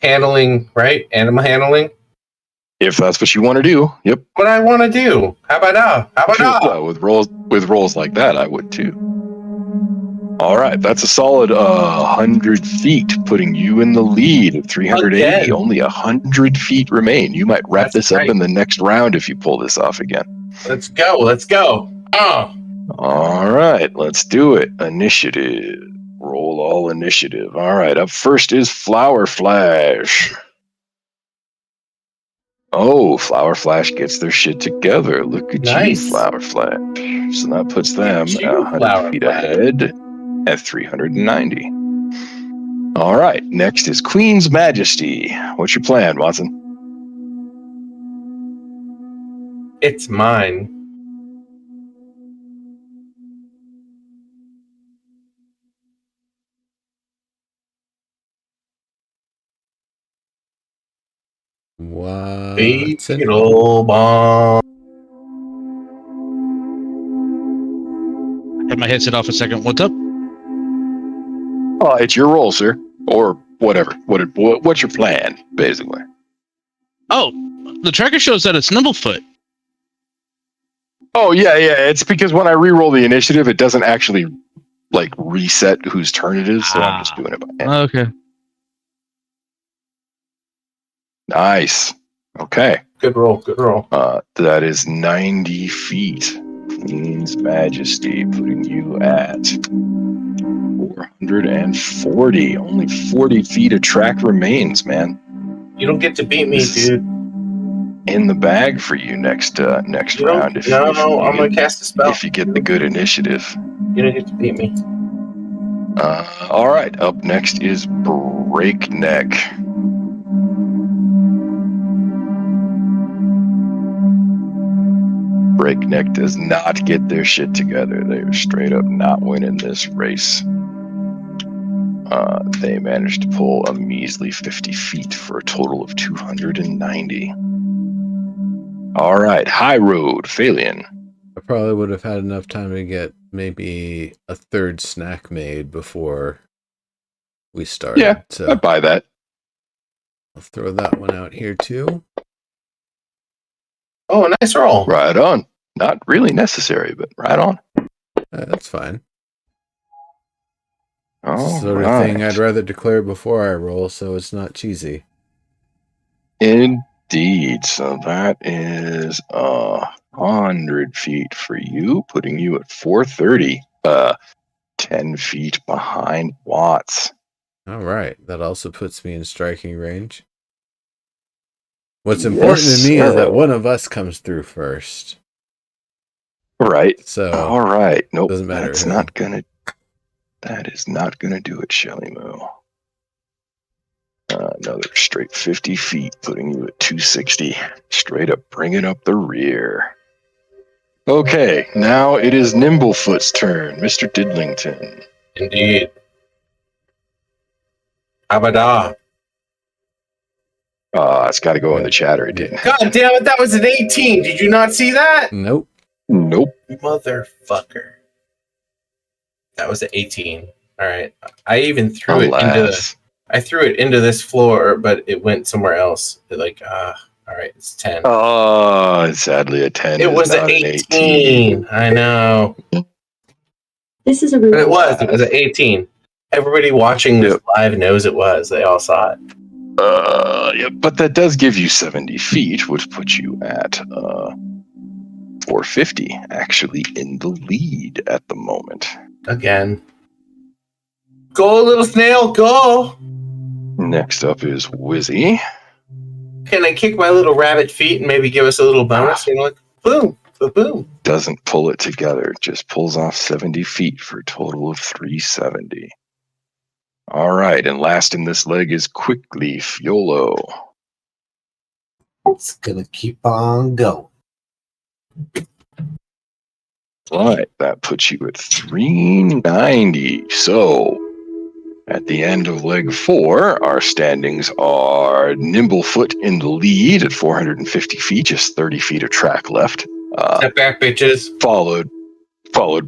handling, right? Animal handling? If that's what you want to do, yep. What I want to do. How about now? Well, with rolls like that, I would too. All right, that's a solid 100 feet, putting you in the lead at 380. Again. Only 100 feet remain. You might wrap this up in the next round if you pull this off again. Let's go. Oh. All right, let's do it. Initiative. Roll all initiative. All right, up first is Flower Flash. Oh, Flower Flash gets their shit together. Look at you, Flower Flash. So that puts them 100 feet ahead at 390. All right, next is Queen's Majesty. What's your plan, Watson? It's mine. What's in it? Beetle bomb. Had my headset off a second. What's up? Oh, it's your role, sir, or whatever. What's your plan, basically? Oh, the tracker shows that it's Nimblefoot. Oh yeah. It's because when I re-roll the initiative, it doesn't actually like reset whose turn it is, so I'm just doing it by hand. Okay. Nice. Okay. Good roll. Good roll. That is 90 feet. Queen's Majesty, putting you at 440. Only 40 feet of track remains, man. You don't get to beat me, This is dude. in the bag for you next round. I'm gonna cast a spell. If you get the good initiative. You don't get to beat me. All right. Up next is Breakneck. Breakneck does not get their shit together. They are straight up not winning this race. They managed to pull a measly 50 feet for a total of 290. All right, High Road, Phalian. I probably would have had enough time to get maybe a third snack made before we started. Yeah, so I buy that. I'll throw that one out here too. Oh, nice roll. Right on. Not really necessary, but right on. That's fine. All Sort of thing I'd rather declare before I roll, so it's not cheesy. Indeed. So that is 100 feet for you, putting you at 430. 10 feet behind Watts. All right. That also puts me in striking range. What's important to me is that one of us comes through first. Right. So all right. Nope. doesn't matter. That is not gonna do it, Shelly Moo. Another straight 50 feet, putting you at 260. Straight up, bringing up the rear. Okay, now it is Nimblefoot's turn, Mr. Didlington. Indeed. Abada. It's got to go in the chatter. It didn't. God damn it, that was an 18. Did you not see that? Nope. Nope. Motherfucker. That was an 18. All right. I even threw it into this floor, but it went somewhere else. All right, it's 10. Oh, sadly a 10. It was an 18. I know. This is a But it was an 18. Everybody watching this live knows it was. They all saw it. Yeah, but that does give you 70 feet, which puts you at 450, actually in the lead at the moment. Again. Go, little snail, go! Next up is Wizzy. Can I kick my little rabbit feet and maybe give us a little bonus? Boom, boom. Doesn't pull it together, just pulls off 70 feet for a total of 370. All right, and last in this leg is Quickleaf, YOLO. It's gonna keep on going. All right, that puts you at 390. So, at the end of leg 4, our standings are Nimblefoot in the lead at 450 feet, just 30 feet of track left. Step back, bitches. Followed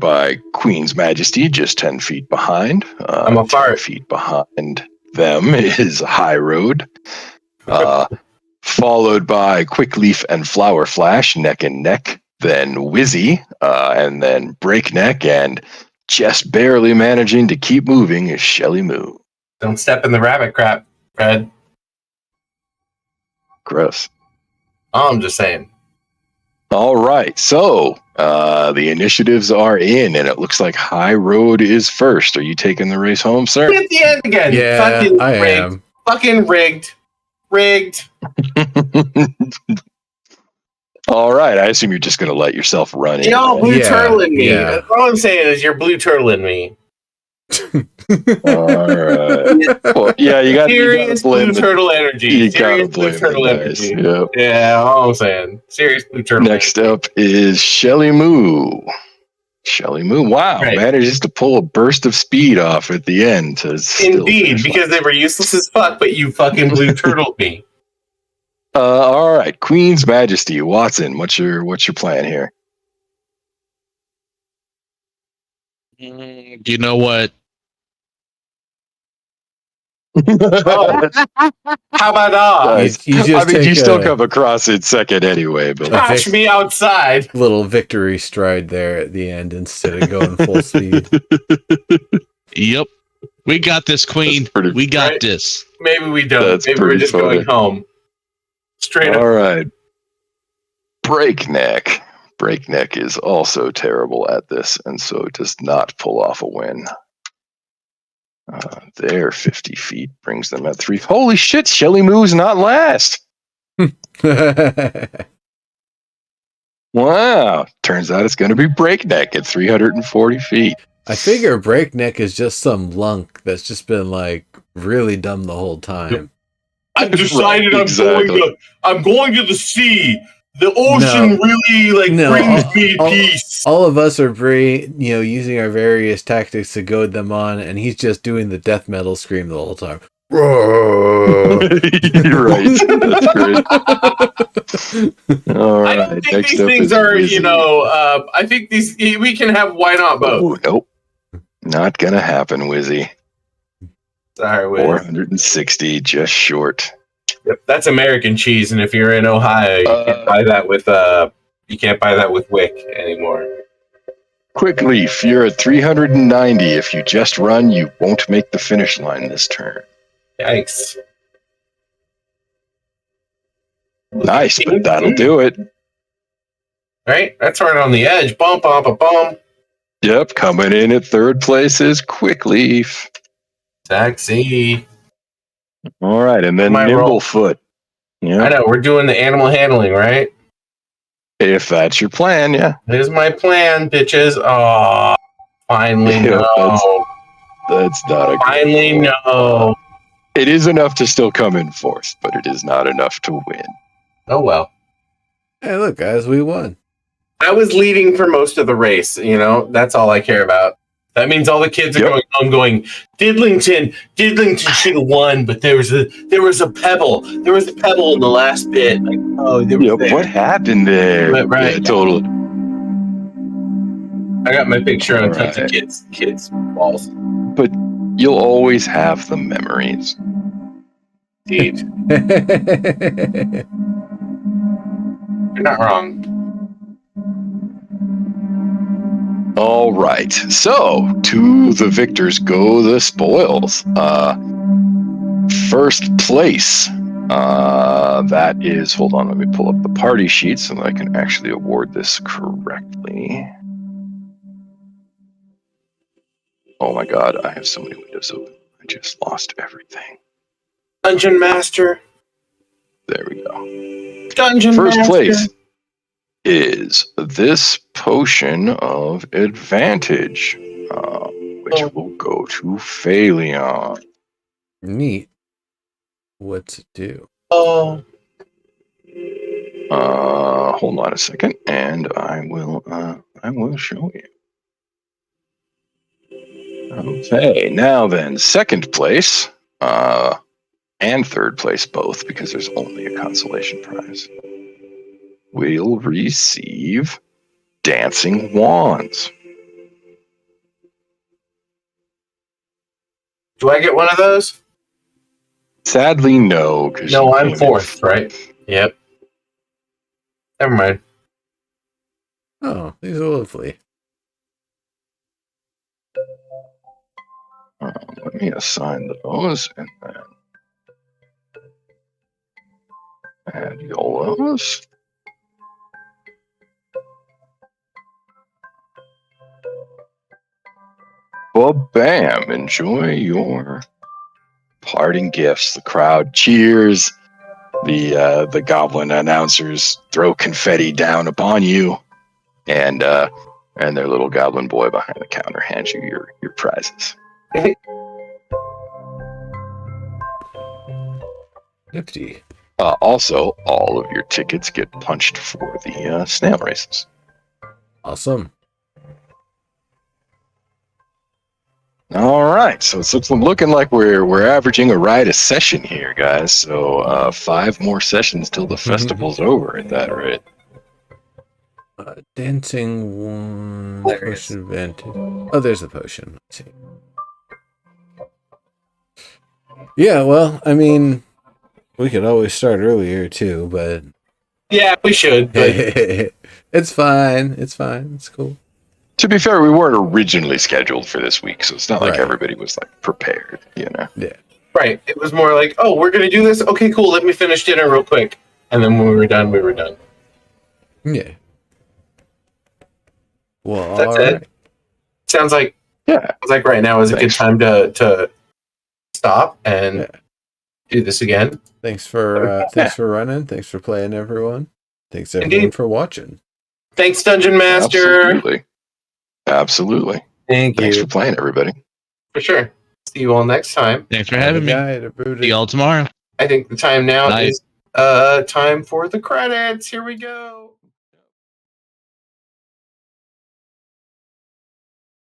by Queen's Majesty, just 10 feet behind. I'm a fart. 10 feet behind them is High Road. Followed by Quickleaf and Flower Flash, neck and neck. Then Wizzy, and then Breakneck, and just barely managing to keep moving is Shelly Moo. Don't step in the rabbit crap, Fred. Gross. Oh, I'm just saying. All right, so the initiatives are in, and it looks like High Road is first. Are you taking the race home, sir? At the end again. Yeah, Fucking I rigged. am. Fucking rigged. Rigged. All right, I assume you're just going to let yourself run in. Y'all blue turtling me. yeah. That's all I'm saying is you're blue turtling me. All right. Well, yeah, you got Serious to blame blue turtle energy. You got to Serious blue blame turtle the dice. energy. Yep. Yeah, all I'm saying. Serious blue turtle Next energy. up is Shelly Moo. Shelly Moo, wow, Right. manages to pull a burst of speed off at the end to still Indeed, finish because they were useless as fuck, but you fucking blue turtled me. All right, Queen's Majesty Watson. What's your plan here? You know what? Oh, how about Nice. You just I mean, you take still a- come across it second anyway, but catch me outside? Little victory stride there at the end instead of going full speed. Yep. We got this, Queen. That's pretty- We got Right? this. Maybe we don't. That's Maybe we're pretty just funny. going home. Straight all up. right. Breakneck. Breakneck is also terrible at this, and so does not pull off a win. Their 50 feet brings them at 3. Holy shit, Shelly moves not last. Wow. Turns out it's going to be Breakneck at 340 feet. I figure Breakneck is just some lunk that's just been like really dumb the whole time. I've decided Right, exactly. I'm going to the sea. The ocean really brings me peace. All of us are using our various tactics to goad them on, and he's just doing the death metal scream the whole time. You're right. That's great. All I right. don't think Next these up things is are, Wizzy. I think we can have why not both. Oh, nope. Not going to happen, Wizzy. Sorry, Wiz. 460, just short. Yep, that's American cheese, and if you're in Ohio, you can't buy that with Wick anymore. Quick Leaf, you're at 390. If you just run, you won't make the finish line this turn. Yikes. Nice, but that'll do it. Right? That's right on the edge. Bump, bump, a bump. Yep, coming in at third place is Quick Leaf. Taxi. All right, and then My roll. Nimblefoot. Yeah, I know, we're doing the animal handling, right? if that's your plan, yeah. Here's my plan, bitches. Oh, finally, Yeah, no. That's not a good Finally, roll. no. It is enough to still come in fourth, but it is not enough to win. Oh, well. Hey, look, guys, we won. I was leading for most of the race, that's all I care about. That means all the kids are going home going, Didlington should have won, but there was a pebble. There was a pebble in the last bit. Like, oh, there was there. What happened there? Right. Yeah, totally. I got my picture on tons of Right. kids' walls. But you'll always have the memories. Indeed. You're not wrong. All right. So, to the victors go the spoils. First place. That is, hold on, let me pull up the party sheet so that I can actually award this correctly. Oh my god, I have so many windows open. I just lost everything. Dungeon Master. There we go. Dungeon First Master. place is this potion of advantage, which will go to Phaleon. Neat. What's it do? Oh. Hold on a second, and I will show you. Okay, now then, second place, and third place both, because there's only a consolation prize, will receive dancing wands. Do I get one of those? Sadly, no. No, I'm fourth, right? Yep. Never mind. Oh, these are lovely. Let me assign those, and then add YOLOs. Well, bam! Enjoy your parting gifts. The crowd cheers. The goblin announcers throw confetti down upon you, and their little goblin boy behind the counter hands you your prizes. Nifty. Also, all of your tickets get punched for the snail races. Awesome. All right, so it's looking like we're averaging a ride a session here, guys. So 5 more sessions till the festival's over. At that rate. Dancing one There it potion advantage. Oh, there's the potion. Let's see. Yeah, well, I mean, we could always start earlier too, but Yeah, we should. But it's fine. It's fine. It's cool. To be fair, we weren't originally scheduled for this week, so it's not like Right. everybody was like prepared, you know. Yeah. right, it was more like, oh, we're gonna do this. Okay, cool. Let me finish dinner real quick, and then when we were done, we were done. Yeah. Well, That's all it. right. Yeah. Sounds like right now is a good Thanks. time to stop and Yeah. do this again. Thanks for running. Thanks for playing, everyone. Thanks everyone Indeed. for watching. Thanks, Dungeon Master. Absolutely. Thank Thanks you. for playing, everybody. For sure. See you all next time. Thanks for having me. See y'all tomorrow. I think the time now Night. is time for the credits. Here we go.